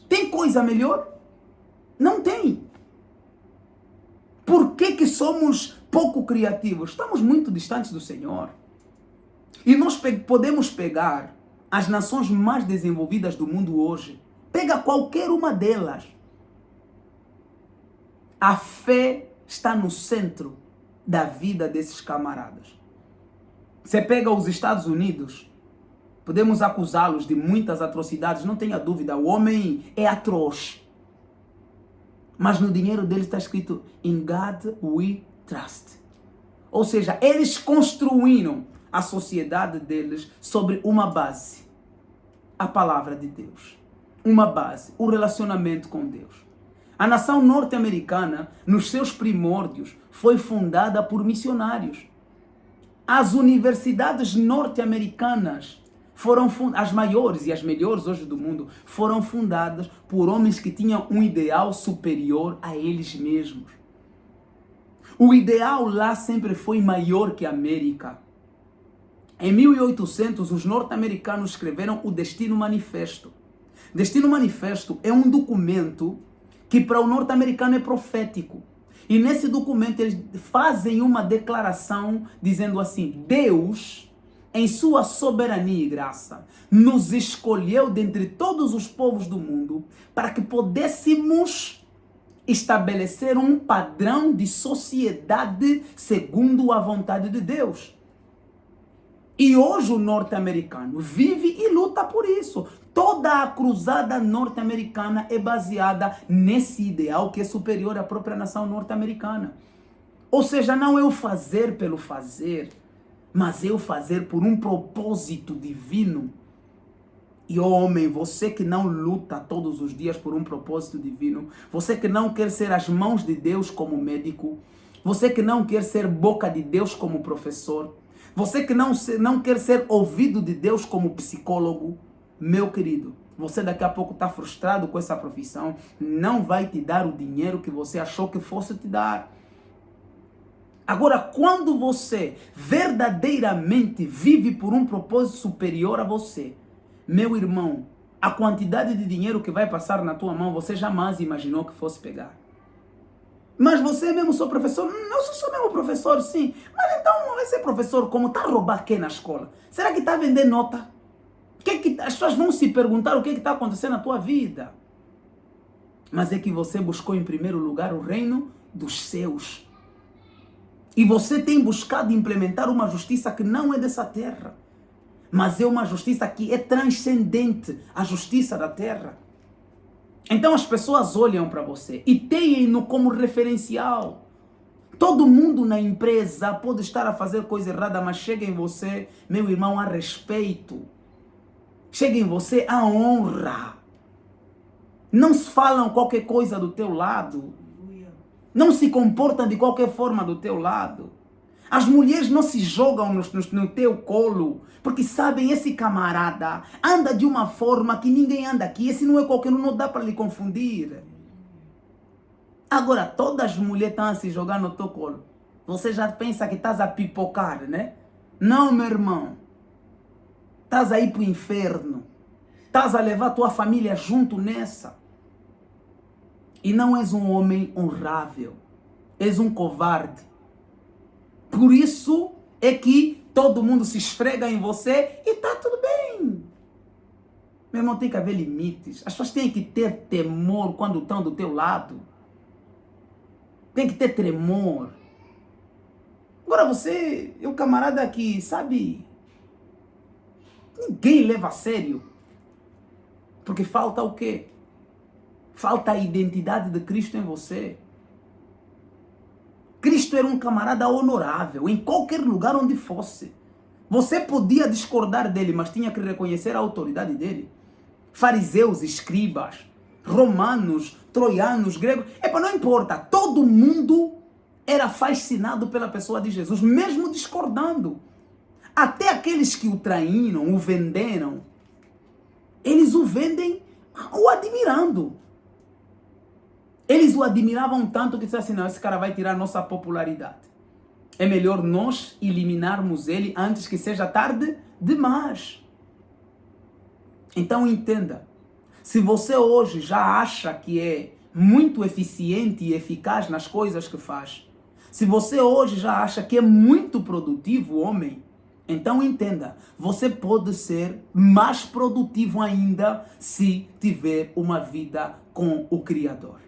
Tem coisa melhor? Não tem. Por que somos pouco criativos? Estamos muito distantes do Senhor. E nós podemos pegar as nações mais desenvolvidas do mundo hoje. Pega qualquer uma delas. A fé está no centro da vida desses camaradas. Você pega os Estados Unidos, podemos acusá-los de muitas atrocidades, não tenha dúvida, o homem é atroz. Mas no dinheiro deles está escrito, In God we trust. Ou seja, eles construíram a sociedade deles sobre uma base. A palavra de Deus. Uma base, o relacionamento com Deus. A nação norte-americana, nos seus primórdios, foi fundada por missionários. As universidades norte-americanas foram as maiores e as melhores hoje do mundo, foram fundadas por homens que tinham um ideal superior a eles mesmos. O ideal lá sempre foi maior que a América. Em 1800, os norte-americanos escreveram o Destino Manifesto. Destino Manifesto é um documento que para o norte-americano é profético. E nesse documento eles fazem uma declaração dizendo assim, Deus, em sua soberania e graça, nos escolheu dentre todos os povos do mundo para que pudéssemos estabelecer um padrão de sociedade segundo a vontade de Deus. E hoje o norte-americano vive e luta por isso. Toda a cruzada norte-americana é baseada nesse ideal que é superior à própria nação norte-americana. Ou seja, não é o fazer pelo fazer, mas é o fazer por um propósito divino. E homem, você que não luta todos os dias por um propósito divino, você que não quer ser as mãos de Deus como médico, você que não quer ser boca de Deus como professor, você que não quer ser ouvido de Deus como psicólogo, meu querido, você daqui a pouco está frustrado com essa profissão, não vai te dar o dinheiro que você achou que fosse te dar. Agora, quando você verdadeiramente vive por um propósito superior a você, meu irmão, a quantidade de dinheiro que vai passar na tua mão, você jamais imaginou que fosse pegar. Mas você mesmo sou professor? Eu sou mesmo professor, sim. Mas então vai ser professor como? Está a roubar quem na escola? Será que está a vender nota? As pessoas vão se perguntar o que está acontecendo na tua vida. Mas é que você buscou em primeiro lugar o reino dos céus. E você tem buscado implementar uma justiça que não é dessa terra, mas é uma justiça que é transcendente à justiça da terra. Então as pessoas olham para você e têm-no como referencial. Todo mundo na empresa pode estar a fazer coisa errada, mas chega em você, meu irmão, a respeito. Chega em você a honra. Não se falam qualquer coisa do teu lado. Não se comportam de qualquer forma do teu lado. As mulheres não se jogam no teu colo, porque sabem, esse camarada anda de uma forma que ninguém anda aqui. Esse não é qualquer um, não dá para lhe confundir. Agora, todas as mulheres estão a se jogar no teu colo. Você já pensa que estás a pipocar, né? Não, meu irmão. Estás a ir para o inferno. Estás a levar tua família junto nessa. E não és um homem honrável. És um covarde. Por isso é que todo mundo se esfrega em você e está tudo bem. Meu irmão, tem que haver limites. As pessoas têm que ter temor quando estão do teu lado. Tem que ter tremor. Agora você é um camarada que, sabe, ninguém leva a sério. Porque falta o quê? Falta a identidade de Cristo em você. Cristo era um camarada honorável em qualquer lugar onde fosse. Você podia discordar dele, mas tinha que reconhecer a autoridade dele. Fariseus, escribas, romanos, troianos, gregos, não importa, todo mundo era fascinado pela pessoa de Jesus, mesmo discordando. Até aqueles que o traíram, o venderam, eles o vendem o admirando. Eles o admiravam tanto que disseram assim, não, esse cara vai tirar nossa popularidade. É melhor nós eliminarmos ele antes que seja tarde demais. Então entenda, se você hoje já acha que é muito eficiente e eficaz nas coisas que faz, se você hoje já acha que é muito produtivo, homem, então entenda, você pode ser mais produtivo ainda se tiver uma vida com o Criador.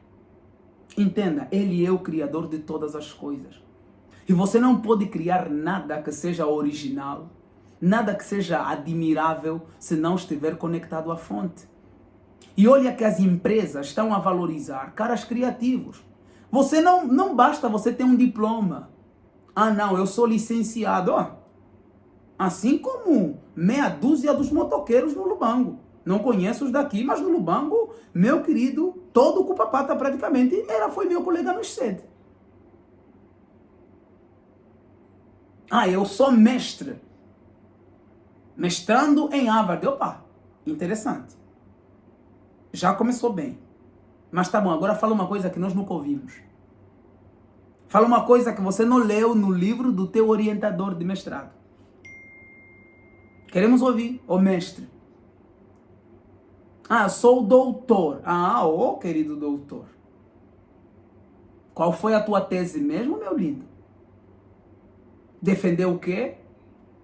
Entenda, Ele é o Criador de todas as coisas. E você não pode criar nada que seja original, nada que seja admirável, se não estiver conectado à fonte. E olha que as empresas estão a valorizar caras criativos. Você não basta você ter um diploma. Ah não, eu sou licenciado. Assim como meia dúzia dos motoqueiros no Lubango. Não conheço os daqui, mas no Lubango, meu querido, todo o Cupapata praticamente foi meu colega no ICED. Eu sou mestre. Mestrando em Harvard. Opa, interessante. Já começou bem. Mas tá bom, agora fala uma coisa que nós nunca ouvimos. Fala uma coisa que você não leu no livro do teu orientador de mestrado. Queremos ouvir, ô mestre. Sou doutor. Querido doutor. Qual foi a tua tese mesmo, meu lindo? Defender o quê?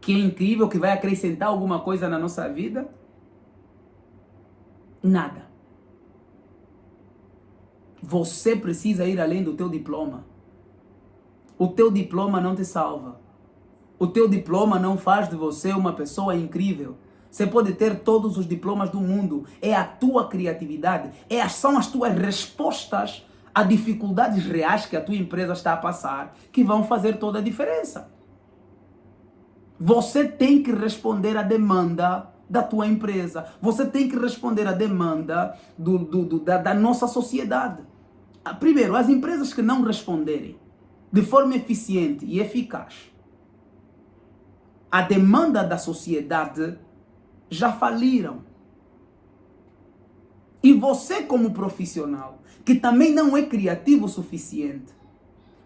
Que é incrível, que vai acrescentar alguma coisa na nossa vida? Nada. Você precisa ir além do teu diploma. O teu diploma não te salva. O teu diploma não faz de você uma pessoa incrível. Você pode ter todos os diplomas do mundo. É a tua criatividade. São as tuas respostas a dificuldades reais que a tua empresa está a passar que vão fazer toda a diferença. Você tem que responder à demanda da tua empresa. Você tem que responder à demanda da nossa sociedade. Primeiro, as empresas que não responderem de forma eficiente e eficaz à demanda da sociedade já faliram. E você, como profissional, que também não é criativo o suficiente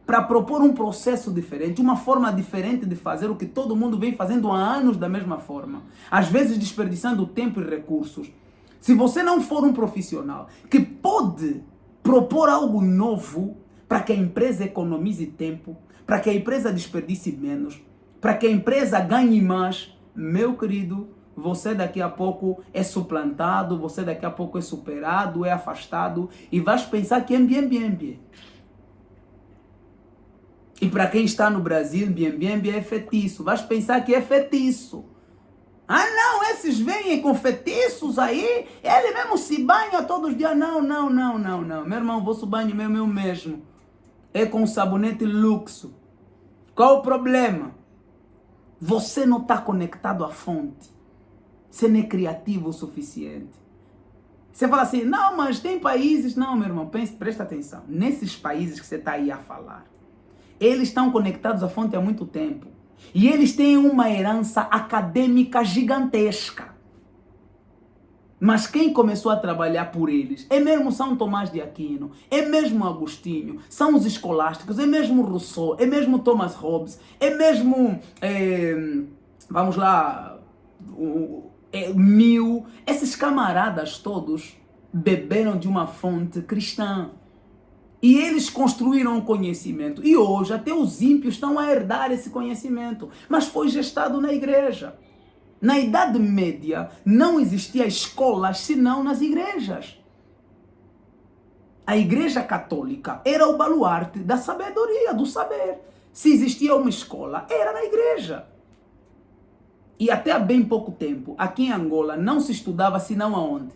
para propor um processo diferente, uma forma diferente de fazer o que todo mundo vem fazendo há anos da mesma forma, às vezes desperdiçando tempo e recursos. Se você não for um profissional que pode propor algo novo para que a empresa economize tempo, para que a empresa desperdice menos, para que a empresa ganhe mais, meu querido, você daqui a pouco é suplantado, você daqui a pouco é superado, é afastado e vais pensar que é bien. E para quem está no Brasil, Biembiembe é fetiço. Vais pensar que é fetiço. Ah, não, esses vêm com fetiços aí, ele mesmo se banha todos os dias. Não. Meu irmão, vosso banho mesmo. É com sabonete luxo. Qual o problema? Você não está conectado à fonte. Você não é criativo o suficiente. Você fala assim, não, mas tem países... Não, meu irmão, presta atenção. Nesses países que você está aí a falar, eles estão conectados à fonte há muito tempo. E eles têm uma herança acadêmica gigantesca. Mas quem começou a trabalhar por eles é mesmo São Tomás de Aquino, é mesmo Agostinho, são os escolásticos, é mesmo Rousseau, é mesmo Thomas Hobbes, é mesmo, vamos lá, Mill. Esses camaradas todos beberam de uma fonte cristã. E eles construíram um conhecimento. E hoje até os ímpios estão a herdar esse conhecimento. Mas foi gestado na igreja. Na Idade Média não existia escolas senão nas igrejas. A Igreja Católica era o baluarte da sabedoria, do saber. Se existia uma escola, era na igreja. E até há bem pouco tempo, aqui em Angola, não se estudava senão aonde?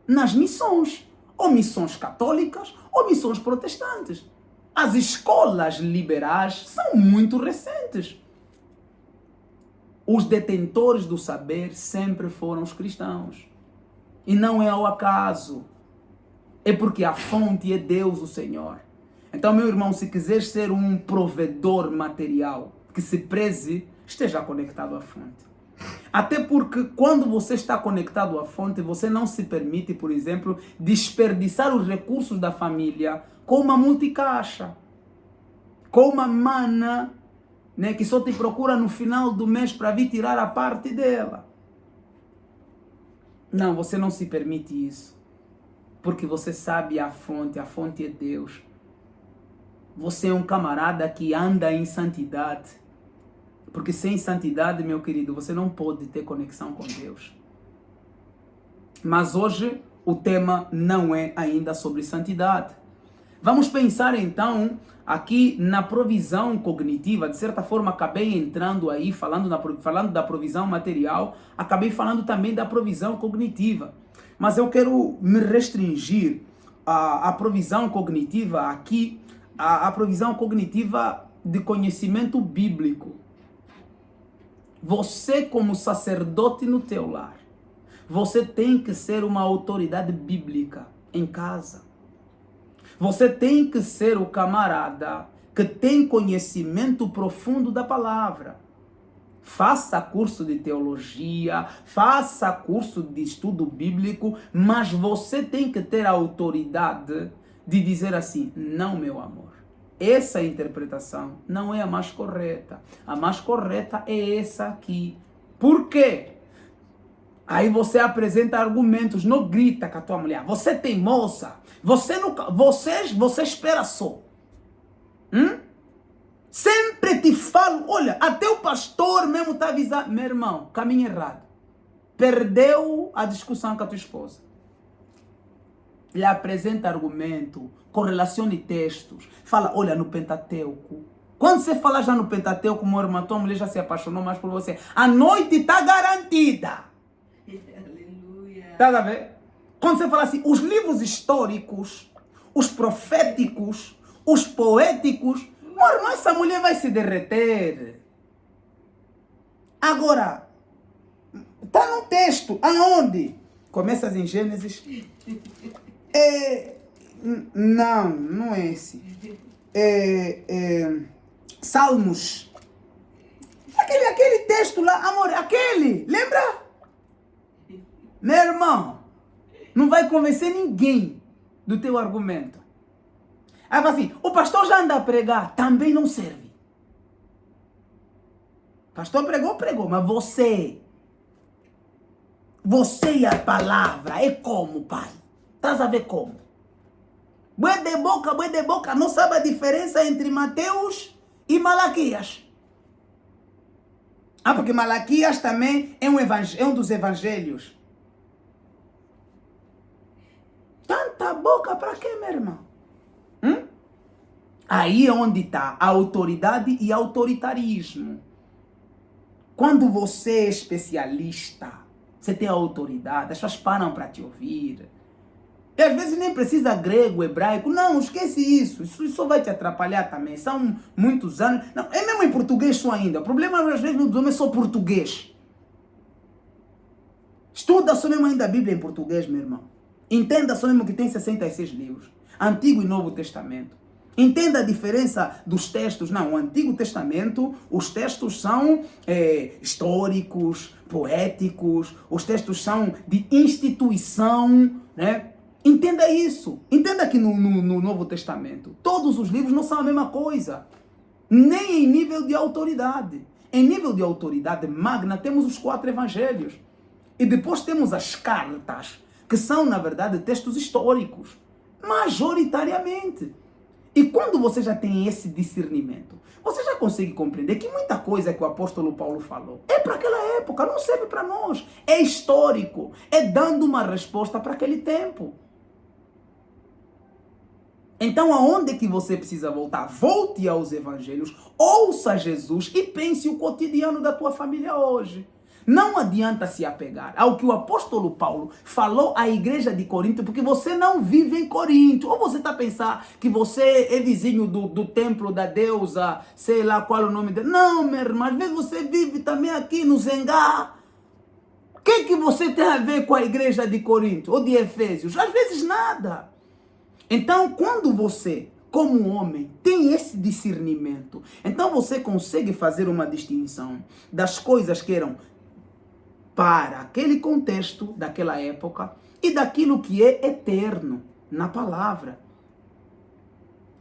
Nas missões. Ou missões católicas, ou missões protestantes. As escolas liberais são muito recentes. Os detentores do saber sempre foram os cristãos. E não é ao acaso. É porque a fonte é Deus, o Senhor. Então, meu irmão, se quiser ser um provedor material, que se preze, esteja conectado à fonte. Até porque quando você está conectado à fonte, você não se permite, por exemplo, desperdiçar os recursos da família com uma multicaixa, com uma mana, né, que só te procura no final do mês para vir tirar a parte dela. Não, você não se permite isso. Porque você sabe a fonte é Deus. Você é um camarada que anda em santidade. Porque sem santidade, meu querido, você não pode ter conexão com Deus. Mas hoje o tema não é ainda sobre santidade. Vamos pensar então aqui na provisão cognitiva. De certa forma, acabei entrando aí, falando da provisão material, acabei falando também da provisão cognitiva. Mas eu quero me restringir à provisão cognitiva aqui, à provisão cognitiva de conhecimento bíblico. Você, como sacerdote no teu lar, você tem que ser uma autoridade bíblica em casa. Você tem que ser o camarada que tem conhecimento profundo da palavra. Faça curso de teologia, faça curso de estudo bíblico, mas você tem que ter a autoridade de dizer assim, não, meu amor. Essa interpretação não é a mais correta. A mais correta é essa aqui. Por quê? Aí você apresenta argumentos, não grita com a tua mulher. Você é teimosa. Você espera só. Sempre te falo, olha, até o pastor mesmo está avisando. Meu irmão, caminho errado. Perdeu a discussão com a tua esposa. Ele apresenta argumento, correlacione textos, fala, olha, no Pentateuco. Quando você fala já no Pentateuco, meu irmão, tua mulher já se apaixonou mais por você. A noite está garantida. Aleluia. Tá a ver? Quando você fala assim, os livros históricos, os proféticos, os poéticos, meu irmão, essa mulher vai se derreter. Agora, está no texto, aonde? Começa em Gênesis. Não é esse. Salmos. Aquele texto lá, amor, aquele, lembra? Meu irmão, não vai convencer ninguém do teu argumento. Aí fala assim, o pastor já anda a pregar, também não serve. O pastor pregou, mas você e a palavra é como, pai? Estás a ver como? Bué de boca, não sabe a diferença entre Mateus e Malaquias. Porque Malaquias também é um dos evangelhos. Tanta boca para quê, meu irmão? Aí é onde está a autoridade e autoritarismo. Quando você é especialista, você tem autoridade, as pessoas param para te ouvir. E às vezes nem precisa grego, hebraico. Não, esquece isso. Isso só vai te atrapalhar também. São muitos anos. Não, é mesmo em português só ainda. O problema às vezes dos homens é só português. Estuda só mesmo ainda a Bíblia em português, meu irmão. Entenda só mesmo que tem 66 livros. Antigo e Novo Testamento. Entenda a diferença dos textos. Não, o Antigo Testamento, os textos são históricos, poéticos. Os textos são de instituição, né? Entenda isso. Entenda que no Novo Testamento, todos os livros não são a mesma coisa. Nem em nível de autoridade. Em nível de autoridade magna, temos os 4 evangelhos. E depois temos as cartas, que são, na verdade, textos históricos. Majoritariamente. E quando você já tem esse discernimento, você já consegue compreender que muita coisa que o apóstolo Paulo falou é para aquela época, não serve para nós. É histórico. É dando uma resposta para aquele tempo. Então, aonde é que você precisa voltar? Volte aos evangelhos, ouça Jesus e pense o cotidiano da tua família hoje. Não adianta se apegar ao que o apóstolo Paulo falou à igreja de Corinto, porque você não vive em Corinto. Ou você está a pensar que você é vizinho do templo da deusa, sei lá qual é o nome dela. Não, meu irmão, às vezes você vive também aqui no Zengá. O que você tem a ver com a igreja de Corinto ou de Efésios? Às vezes nada. Então, quando você, como homem, tem esse discernimento, então você consegue fazer uma distinção das coisas que eram para aquele contexto daquela época e daquilo que é eterno na palavra.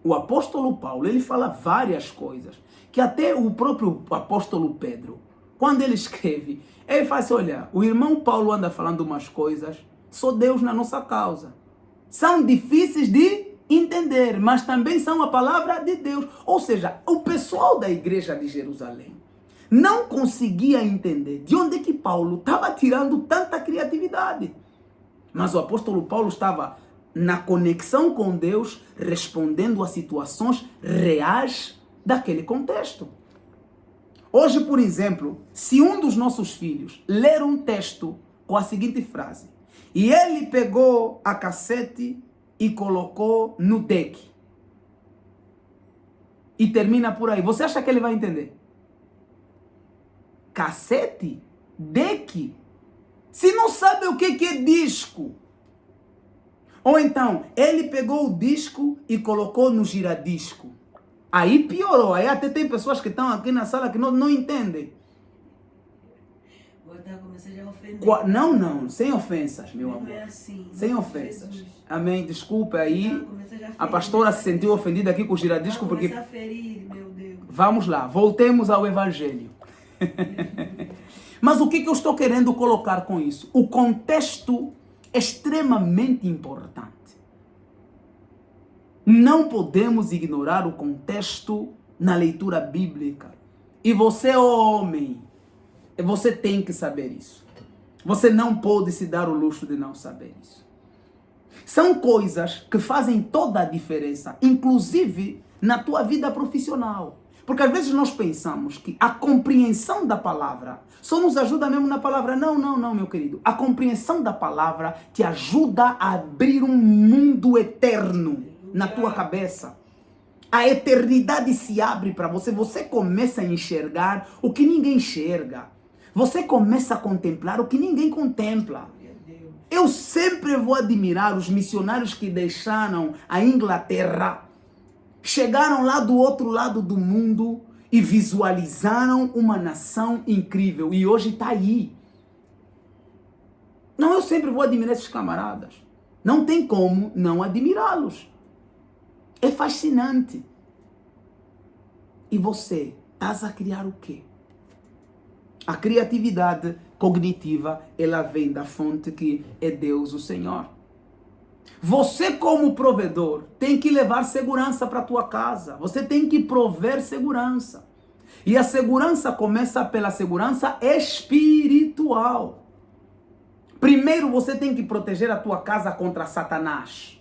O apóstolo Paulo, ele fala várias coisas, que até o próprio apóstolo Pedro, quando ele escreve, ele fala assim, olha, o irmão Paulo anda falando umas coisas, só Deus na nossa causa. São difíceis de entender, mas também são a palavra de Deus. Ou seja, o pessoal da igreja de Jerusalém não conseguia entender de onde é que Paulo estava tirando tanta criatividade. Mas o apóstolo Paulo estava na conexão com Deus, respondendo a situações reais daquele contexto. Hoje, por exemplo, se um dos nossos filhos ler um texto com a seguinte frase, e ele pegou a cassete e colocou no deck, e termina por aí, você acha que ele vai entender? Cassete? Deck? Se não sabe o que é disco. Ou então, ele pegou o disco e colocou no giradisco. Aí piorou. Aí até tem pessoas que estão aqui na sala que não entendem. Não, sem ofensas, meu amor. É assim, sem ofensas. Jesus. Amém. Desculpa aí. A pastora se sentiu ofendida aqui com o giradisco porque... ferir, meu Deus. Vamos lá, voltemos ao evangelho. Mas o que eu estou querendo colocar com isso? O contexto é extremamente importante. Não podemos ignorar o contexto na leitura bíblica. E você, homem, você tem que saber isso. Você não pode se dar o luxo de não saber isso. São coisas que fazem toda a diferença, inclusive na tua vida profissional. Porque às vezes nós pensamos que a compreensão da palavra só nos ajuda mesmo na palavra. Não, meu querido. A compreensão da palavra te ajuda a abrir um mundo eterno na tua cabeça. A eternidade se abre para você. Você começa a enxergar o que ninguém enxerga. Você começa a contemplar o que ninguém contempla. Eu sempre vou admirar os missionários que deixaram a Inglaterra, chegaram lá do outro lado do mundo e visualizaram uma nação incrível. E hoje está aí. Não, eu sempre vou admirar esses camaradas. Não tem como não admirá-los. É fascinante. E você, estás a criar o quê? A criatividade cognitiva, ela vem da fonte que é Deus, o Senhor. Você, como provedor, tem que levar segurança para a tua casa. Você tem que prover segurança. E a segurança começa pela segurança espiritual. Primeiro, você tem que proteger a tua casa contra Satanás.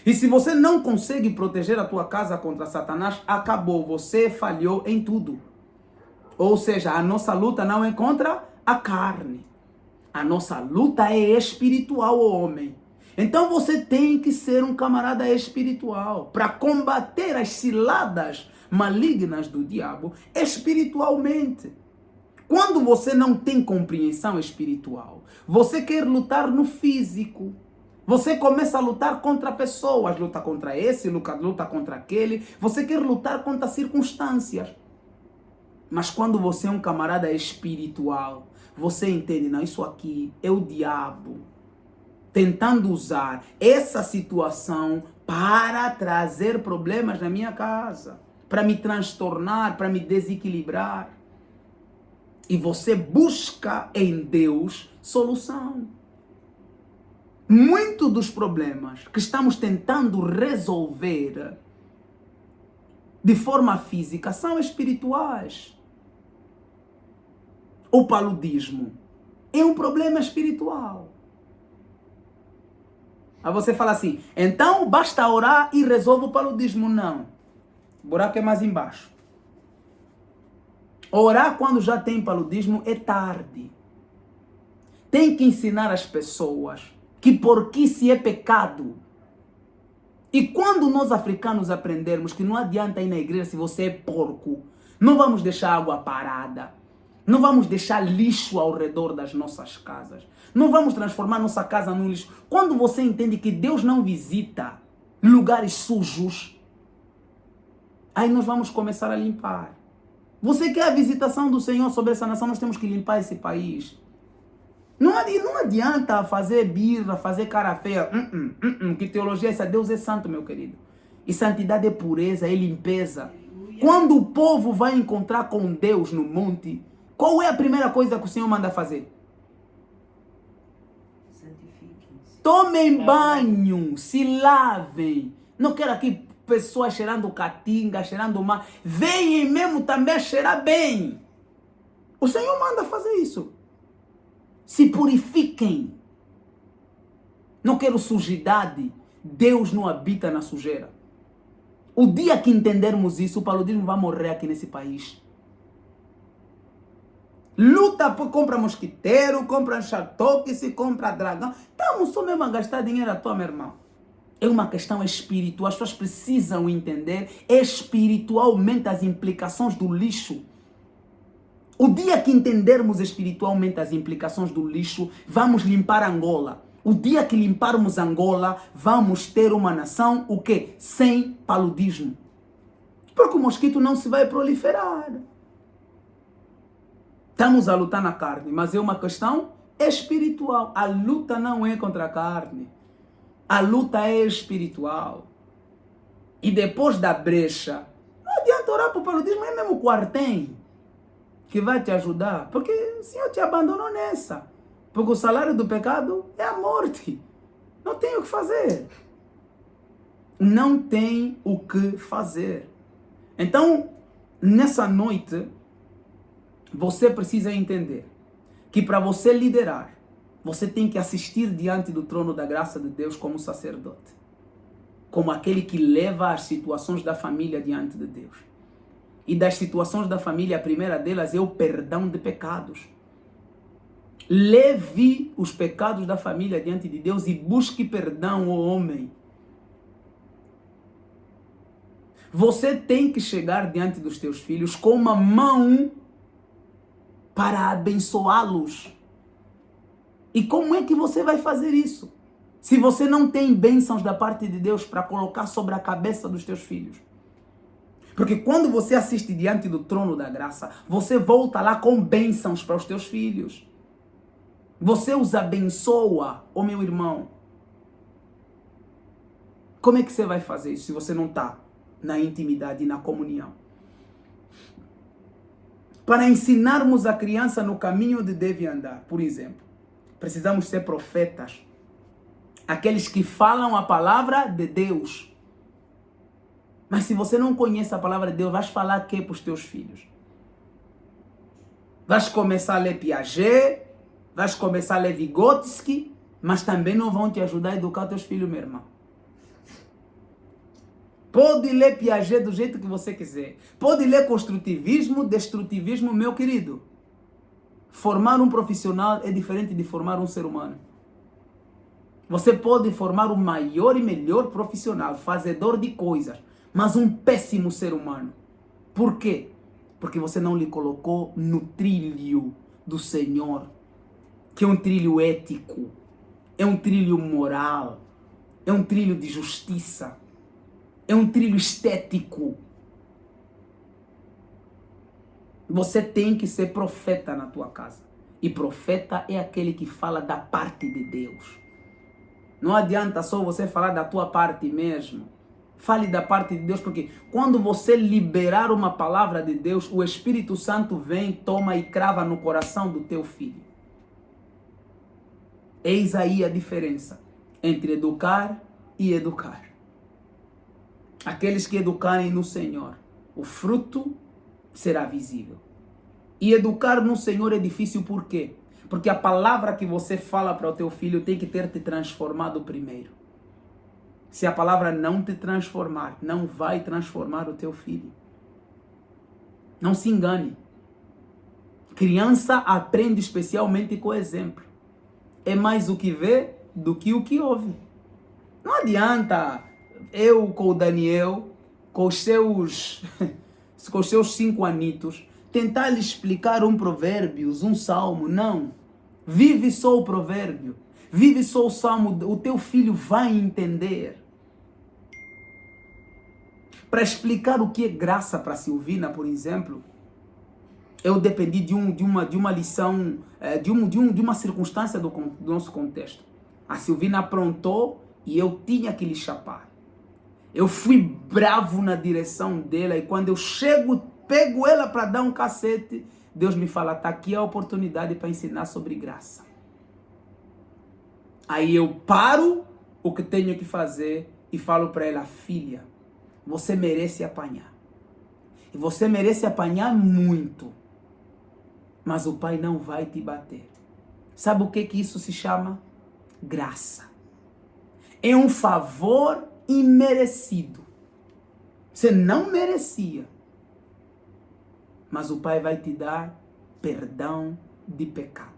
E se você não consegue proteger a tua casa contra Satanás, acabou, você falhou em tudo. Ou seja, a nossa luta não é contra a carne. A nossa luta é espiritual, homem. Então você tem que ser um camarada espiritual para combater as ciladas malignas do diabo espiritualmente. Quando você não tem compreensão espiritual, você quer lutar no físico. Você começa a lutar contra pessoas, luta contra esse, luta contra aquele. Você quer lutar contra circunstâncias. Mas quando você é um camarada espiritual, você entende, não, isso aqui é o diabo tentando usar essa situação para trazer problemas na minha casa, para me transtornar, para me desequilibrar. E você busca em Deus solução. Muitos dos problemas que estamos tentando resolver de forma física são espirituais. O paludismo é um problema espiritual. Aí você fala assim, então basta orar e resolve o paludismo. Não. O buraco é mais embaixo. Orar quando já tem paludismo é tarde. Tem que ensinar as pessoas que porquice é pecado. E quando nós africanos aprendermos que não adianta ir na igreja se você é porco, não vamos deixar água parada, não vamos deixar lixo ao redor das nossas casas, não vamos transformar nossa casa num lixo. Quando você entende que Deus não visita lugares sujos, aí nós vamos começar a limpar. Você quer a visitação do Senhor sobre essa nação, nós temos que limpar esse país. Não adianta fazer birra, fazer cara feia. Que teologia é essa? Deus é santo, meu querido. E santidade é pureza, é limpeza. Quando o povo vai encontrar com Deus no monte, qual é a primeira coisa que o Senhor manda fazer? Tomem banho, se lavem. Não quero aqui pessoas cheirando caatinga, cheirando mal. Venham mesmo também cheirar bem. O Senhor manda fazer isso. Se purifiquem. Não quero sujidade. Deus não habita na sujeira. O dia que entendermos isso, o paludismo vai morrer aqui nesse país. Luta, compra mosquiteiro, compra chatoque, compra dragão. Estamos só mesmo a gastar dinheiro à toa, meu irmão. É uma questão espiritual. As pessoas precisam entender espiritualmente as implicações do lixo. O dia que entendermos espiritualmente as implicações do lixo, vamos limpar Angola. O dia que limparmos Angola, vamos ter uma nação, o quê? Sem paludismo. Porque o mosquito não se vai proliferar. Estamos a lutar na carne, mas é uma questão espiritual. A luta não é contra a carne. A luta é espiritual. E depois da brecha, não adianta orar para o paludismo, é mesmo o quartem que vai te ajudar, porque o Senhor te abandonou nessa. Porque o salário do pecado é a morte. Não tem o que fazer. Não tem o que fazer. Então, nessa noite, você precisa entender que para você liderar, você tem que assistir diante do trono da graça de Deus como sacerdote. Como aquele que leva as situações da família diante de Deus. E das situações da família, a primeira delas é o perdão de pecados. Leve os pecados da família diante de Deus e busque perdão, ó homem. Você tem que chegar diante dos teus filhos com uma mão para abençoá-los. E como é que você vai fazer isso? Se você não tem bênçãos da parte de Deus para colocar sobre a cabeça dos teus filhos. Porque quando você assiste diante do trono da graça, você volta lá com bênçãos para os teus filhos. Você os abençoa, ó meu irmão. Como é que você vai fazer isso se você não está na intimidade e na comunhão? Para ensinarmos a criança no caminho onde deve andar, por exemplo, precisamos ser profetas. Aqueles que falam a palavra de Deus. Mas se você não conhece a palavra de Deus, vais falar o que para os teus filhos? Vais começar a ler Piaget, vais começar a ler Vygotsky, mas também não vão te ajudar a educar teus filhos, meu irmão. Pode ler Piaget do jeito que você quiser. Pode ler construtivismo, destrutivismo, meu querido. Formar um profissional é diferente de formar um ser humano. Você pode formar o maior e melhor profissional, fazedor de coisas, mas um péssimo ser humano. Por quê? Porque você não lhe colocou no trilho do Senhor, que é um trilho ético, é um trilho moral, é um trilho de justiça, é um trilho estético. Você tem que ser profeta na tua casa. E profeta é aquele que fala da parte de Deus. Não adianta só você falar da tua parte mesmo. Fale da parte de Deus, porque quando você liberar uma palavra de Deus, o Espírito Santo vem, toma e crava no coração do teu filho. Eis aí a diferença entre educar e educar. Aqueles que educarem no Senhor, o fruto será visível. E educar no Senhor é difícil por quê? Porque a palavra que você fala para o teu filho tem que ter te transformado primeiro. Se a palavra não te transformar, não vai transformar o teu filho. Não se engane. Criança aprende especialmente com exemplo. É mais o que vê do que o que ouve. Não adianta eu com o Daniel, com os seus 5 anitos, tentar lhe explicar um provérbio, um salmo. Não. Vive só o provérbio. Vive só o salmo. O teu filho vai entender. Para explicar o que é graça para Silvina, por exemplo, eu dependi de uma lição, de uma circunstância do nosso contexto. A Silvina aprontou e eu tinha que lhe chapar. Eu fui bravo na direção dela e quando eu chego, pego ela para dar um cacete, Deus me fala, está aqui a oportunidade para ensinar sobre graça. Aí eu paro o que tenho que fazer e falo para ela, filha, você merece apanhar. E você merece apanhar muito. Mas o pai não vai te bater. Sabe o que isso se chama? Graça. É um favor imerecido. Você não merecia. Mas o pai vai te dar perdão de pecados.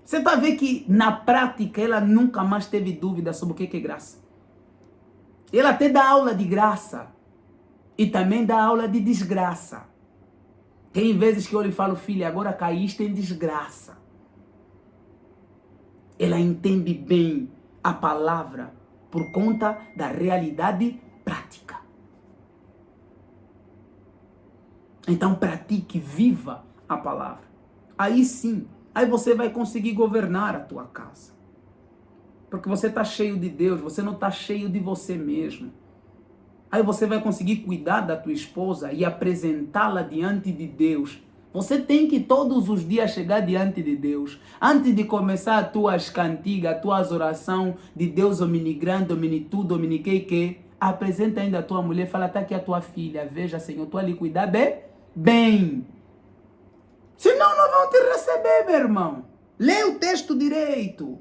Você está vendo que na prática ela nunca mais teve dúvida sobre o que é graça. Ela até dá aula de graça. E também dá aula de desgraça. Tem vezes que eu lhe falo, filha, agora caíste em desgraça. Ela entende bem a palavra por conta da realidade prática. Então pratique, viva a palavra. Aí sim, aí você vai conseguir governar a tua casa. Porque você está cheio de Deus, você não está cheio de você mesmo. Aí você vai conseguir cuidar da tua esposa e apresentá-la diante de Deus. Você tem que todos os dias chegar diante de Deus. Antes de começar as tuas cantigas, as tuas orações de Deus, omni grande, omni tudo, omni que, apresenta ainda a tua mulher, fala, está aqui a tua filha, veja, Senhor, tu ali cuidar bem. Senão não vão te receber, meu irmão. Lê o texto direito.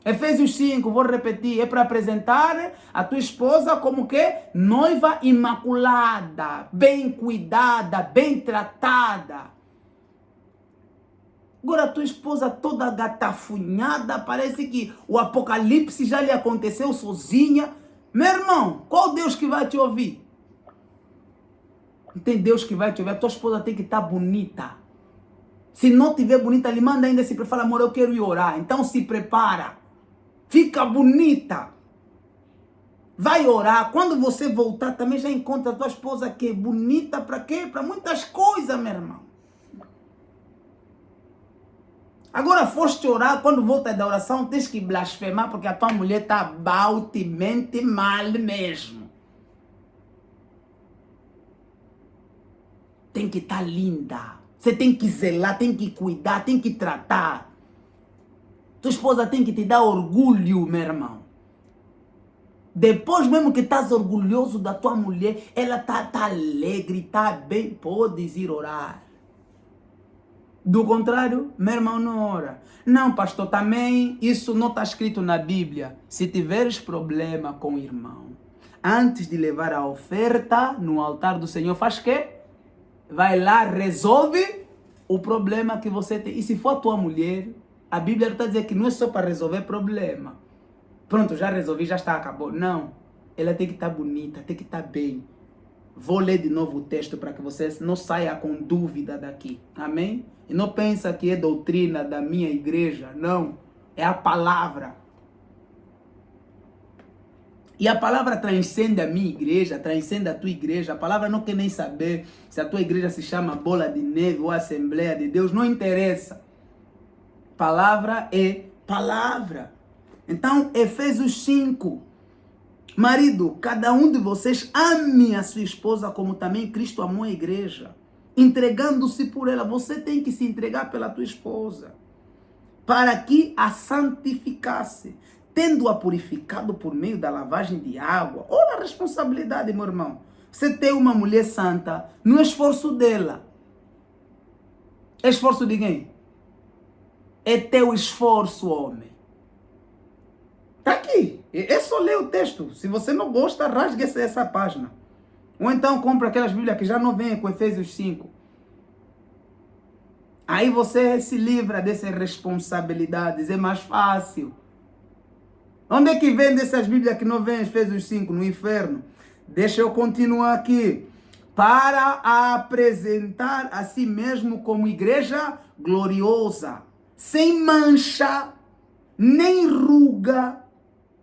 Efésios 5, vou repetir, é para apresentar a tua esposa como que? Noiva imaculada, bem cuidada, bem tratada. Agora a tua esposa toda gatafunhada, parece que o apocalipse já lhe aconteceu sozinha. Meu irmão, qual Deus que vai te ouvir? Não tem Deus que vai te ouvir, a tua esposa tem que estar bonita. Se não estiver bonita, ele manda ainda se prepara, amor, eu quero ir orar. Então se prepara. Fica bonita. Vai orar. Quando você voltar, também já encontra a tua esposa que é bonita para quê? Para muitas coisas, meu irmão. Agora foste orar, quando volta da oração, tens que blasfemar, porque a tua mulher está baltemente mal mesmo. Tem que estar linda. Você tem que zelar, tem que cuidar, tem que tratar. Tua esposa tem que te dar orgulho, meu irmão. Depois mesmo que estás orgulhoso da tua mulher, ela tá alegre, tá bem, podes ir orar. Do contrário, meu irmão, não ora. Não, pastor, também isso não está escrito na Bíblia. Se tiveres problema com o irmão, antes de levar a oferta no altar do Senhor, faz o quê? Vai lá, resolve o problema que você tem. E se for a tua mulher, a Bíblia está dizendo que não é só para resolver problema. Pronto, já resolvi, já está, acabou. Não, ela tem que estar bonita, tem que estar bem. Vou ler de novo o texto para que você não saia com dúvida daqui. Amém? E não pensa que é doutrina da minha igreja. Não, é a palavra. E a palavra transcende a minha igreja, transcende a tua igreja. A palavra não quer nem saber se a tua igreja se chama Bola de Neve ou Assembleia de Deus. Não interessa. Palavra é palavra. Então, Efésios 5. Marido, cada um de vocês ame a sua esposa como também Cristo amou a igreja, entregando-se por ela. Você tem que se entregar pela tua esposa, para que a santificasse, tendo-a purificado por meio da lavagem de água. Olha a responsabilidade, meu irmão. Você tem uma mulher santa, no esforço dela. É esforço de quem? É teu esforço, homem. Está aqui. É só ler o texto. Se você não gosta, rasgue essa página. Ou então compra aquelas Bíblias que já não vêm com Efésios 5. Aí você se livra dessas responsabilidades. É mais fácil. Onde é que vende essas Bíblias que não vêm Efésios 5? No inferno. Deixa eu continuar aqui. Para apresentar a si mesmo como igreja gloriosa, sem mancha, nem ruga.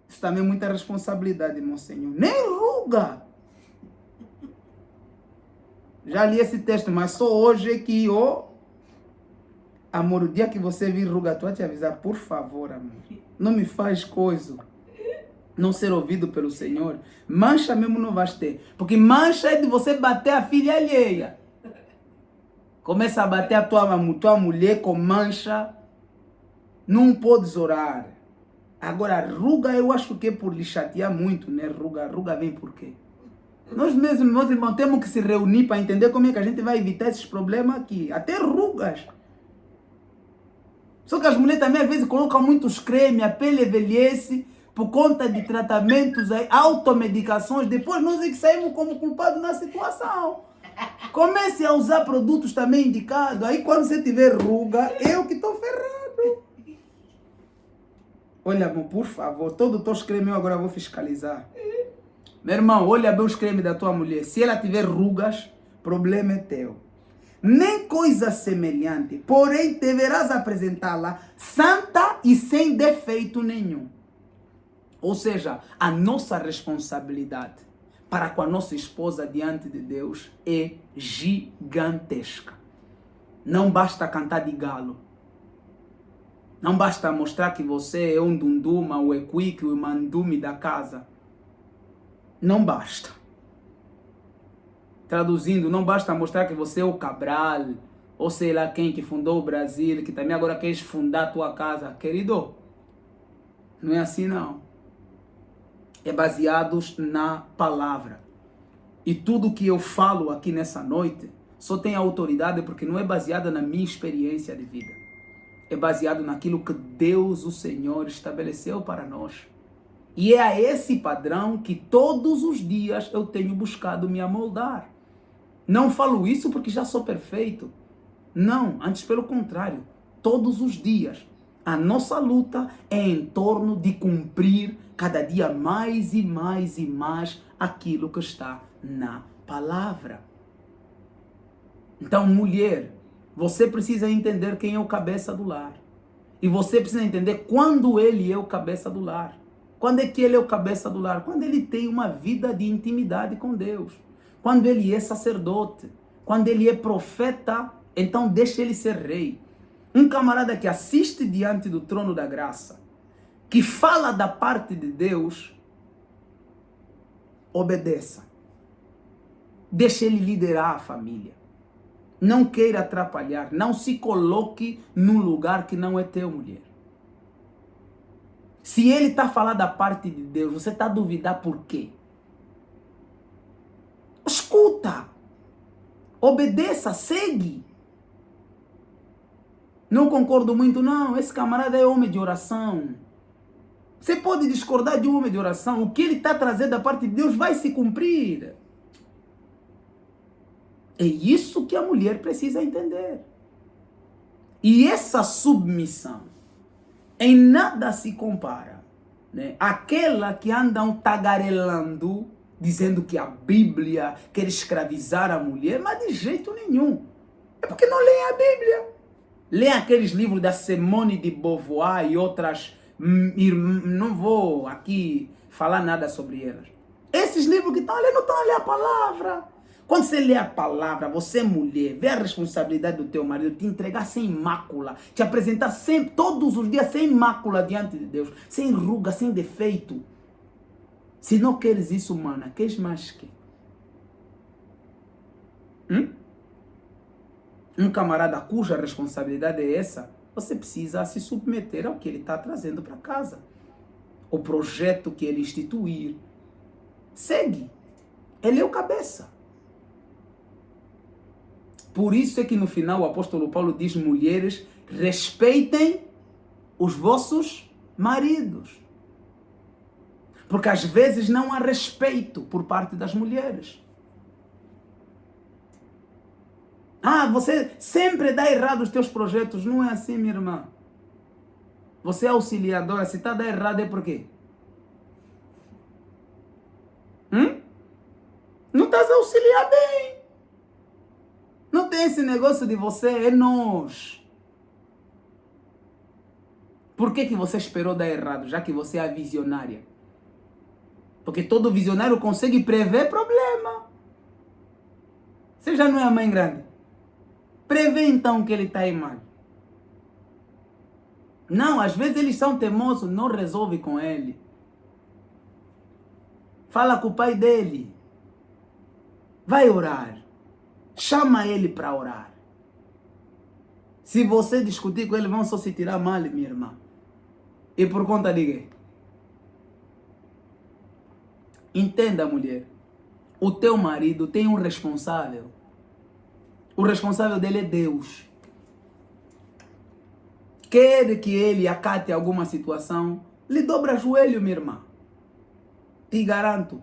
Isso também é muita responsabilidade, meu Senhor. Nem ruga. Já li esse texto, mas só hoje que, amor, o dia que você vir ruga, tu vai te avisar, por favor, amor. Não me faz coisa. Não ser ouvido pelo Senhor. Mancha mesmo não vais ter. Porque mancha é de você bater a filha alheia. Começa a bater a tua mulher com mancha. Não podes orar. Agora, ruga eu acho que é por lhe chatear muito, né? Ruga vem por quê? Nós mesmos, meus irmãos, temos que se reunir para entender como é que a gente vai evitar esses problemas aqui. Até rugas. Só que as mulheres também às vezes colocam muitos cremes, a pele envelhece por conta de tratamentos, automedicações. Depois nós é que saímos como culpados na situação. Comece a usar produtos também indicados. Aí quando você tiver ruga, eu que estou ferrado. Olha, amor, por favor, todo o teu creme eu agora vou fiscalizar. Meu irmão, olha bem os cremes da tua mulher. Se ela tiver rugas, problema é teu. Nem coisa semelhante, porém deverás apresentá-la santa e sem defeito nenhum. Ou seja, a nossa responsabilidade para com a nossa esposa diante de Deus é gigantesca. Não basta cantar de galo. Não basta mostrar que você é um dunduma, o equique, o mandume da casa. Não basta. Traduzindo, não basta mostrar que você é o Cabral, ou sei lá quem que fundou o Brasil, que também agora quer fundar a tua casa. Querido, não é assim não. É baseados na palavra. E tudo que eu falo aqui nessa noite só tem autoridade porque não é baseada na minha experiência de vida. É baseado naquilo que Deus, o Senhor, estabeleceu para nós. E é a esse padrão que todos os dias eu tenho buscado me amoldar. Não falo isso porque já sou perfeito. Não, antes pelo contrário. Todos os dias a nossa luta é em torno de cumprir cada dia mais e mais e mais aquilo que está na palavra. Então, mulher, você precisa entender quem é o cabeça do lar. E você precisa entender quando ele é o cabeça do lar. Quando é que ele é o cabeça do lar? Quando ele tem uma vida de intimidade com Deus. Quando ele é sacerdote. Quando ele é profeta, então deixa ele ser rei. Um camarada que assiste diante do trono da graça, que fala da parte de Deus, obedeça. Deixa ele liderar a família. Não queira atrapalhar. Não se coloque num lugar que não é teu, mulher. Se ele está falando da parte de Deus, você está a duvidar por quê? Escuta. Obedeça, segue. Não concordo muito, não. Esse camarada é homem de oração. Você pode discordar de um homem de oração, o que ele está trazendo da parte de Deus vai se cumprir. É isso que a mulher precisa entender. E essa submissão em nada se compara, né? Aquela que andam tagarelando, dizendo que a Bíblia quer escravizar a mulher, mas de jeito nenhum. É porque não leem a Bíblia. Leem aqueles livros da Simone de Beauvoir e outras, não vou aqui falar nada sobre elas. Esses livros que estão a ler não estão a ler a palavra. Quando você lê a palavra, você é mulher, vê a responsabilidade do teu marido, te entregar sem mácula, te apresentar sempre, todos os dias sem mácula diante de Deus, sem ruga, sem defeito. Se não queres isso, mana, queres mais que? Um camarada cuja responsabilidade é essa, você precisa se submeter ao que ele está trazendo para casa. O projeto que ele instituir. Segue. Ele é o cabeça. Por isso é que no final o apóstolo Paulo diz, mulheres, respeitem os vossos maridos. Porque às vezes não há respeito por parte das mulheres. Você sempre dá errado os teus projetos. Não é assim, minha irmã. Você é auxiliadora, se está dando errado é por quê? Não estás a auxiliar bem. Não tem esse negócio de você, é nós. Por que você esperou dar errado, já que você é a visionária? Porque todo visionário consegue prever problema. Você já não é a mãe grande? Prevê então que ele está aí mal. Não, às vezes eles são teimosos, não resolve com ele. Fala com o pai dele. Vai orar. Chama ele para orar. Se você discutir com ele, vão só se tirar mal, minha irmã. E por conta de quê? Entenda, mulher. O teu marido tem um responsável. O responsável dele é Deus. Quer que ele acate alguma situação, lhe dobra joelho, minha irmã. Te garanto.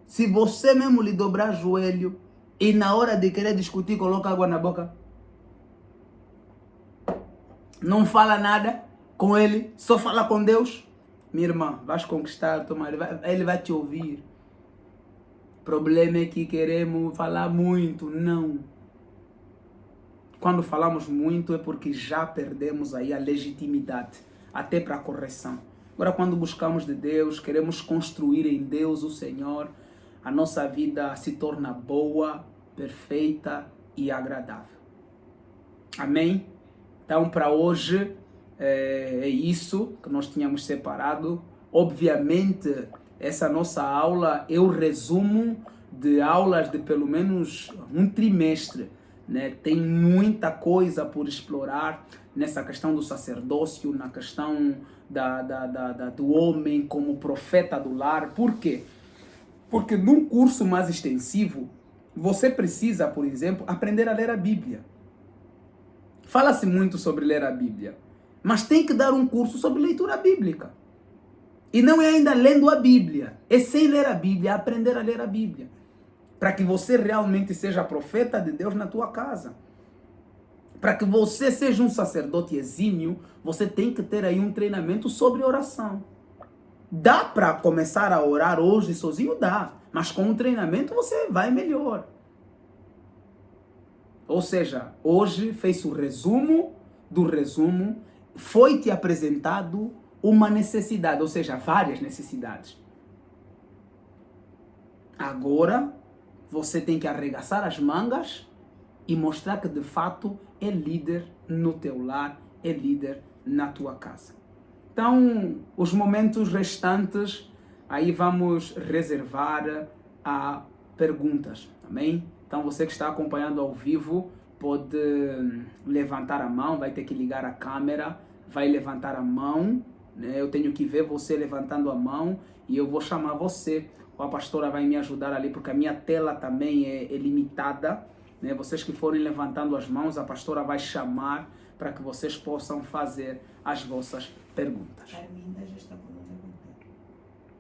Se você mesmo lhe dobrar joelho, e na hora de querer discutir, coloca água na boca. Não fala nada com ele, só fala com Deus. Minha irmã, vais conquistar, ele vai te ouvir. O problema é que queremos falar muito. Não. Quando falamos muito é porque já perdemos aí a legitimidade, até para a correção. Agora, quando buscamos de Deus, queremos construir em Deus o Senhor, a nossa vida se torna boa, perfeita e agradável. Amém? Então, para hoje, é isso que nós tínhamos separado. Obviamente, essa nossa aula é o resumo de aulas de pelo menos um trimestre, né? Tem muita coisa por explorar nessa questão do sacerdócio, na questão do homem como profeta do lar. Por quê? Porque num curso mais extensivo, você precisa, por exemplo, aprender a ler a Bíblia. Fala-se muito sobre ler a Bíblia, mas tem que dar um curso sobre leitura bíblica. E não é ainda lendo a Bíblia, é sem ler a Bíblia, aprender a ler a Bíblia. Para que você realmente seja profeta de Deus na tua casa. Para que você seja um sacerdote exímio, você tem que ter aí um treinamento sobre oração. Dá para começar a orar hoje sozinho? Dá. Mas com um treinamento você vai melhor. Ou seja, hoje fez o resumo do resumo, foi-te apresentado uma necessidade, ou seja, várias necessidades. Agora, você tem que arregaçar as mangas e mostrar que de fato é líder no teu lar, é líder na tua casa. Então, os momentos restantes, aí vamos reservar a perguntas, amém? Então, você que está acompanhando ao vivo, pode levantar a mão, vai ter que ligar a câmera, vai levantar a mão, né? Eu tenho que ver você levantando a mão e eu vou chamar você. A pastora vai me ajudar ali, porque a minha tela também é limitada, né? Vocês que forem levantando as mãos, a pastora vai chamar para que vocês possam fazer as vossas perguntas. Arminda já está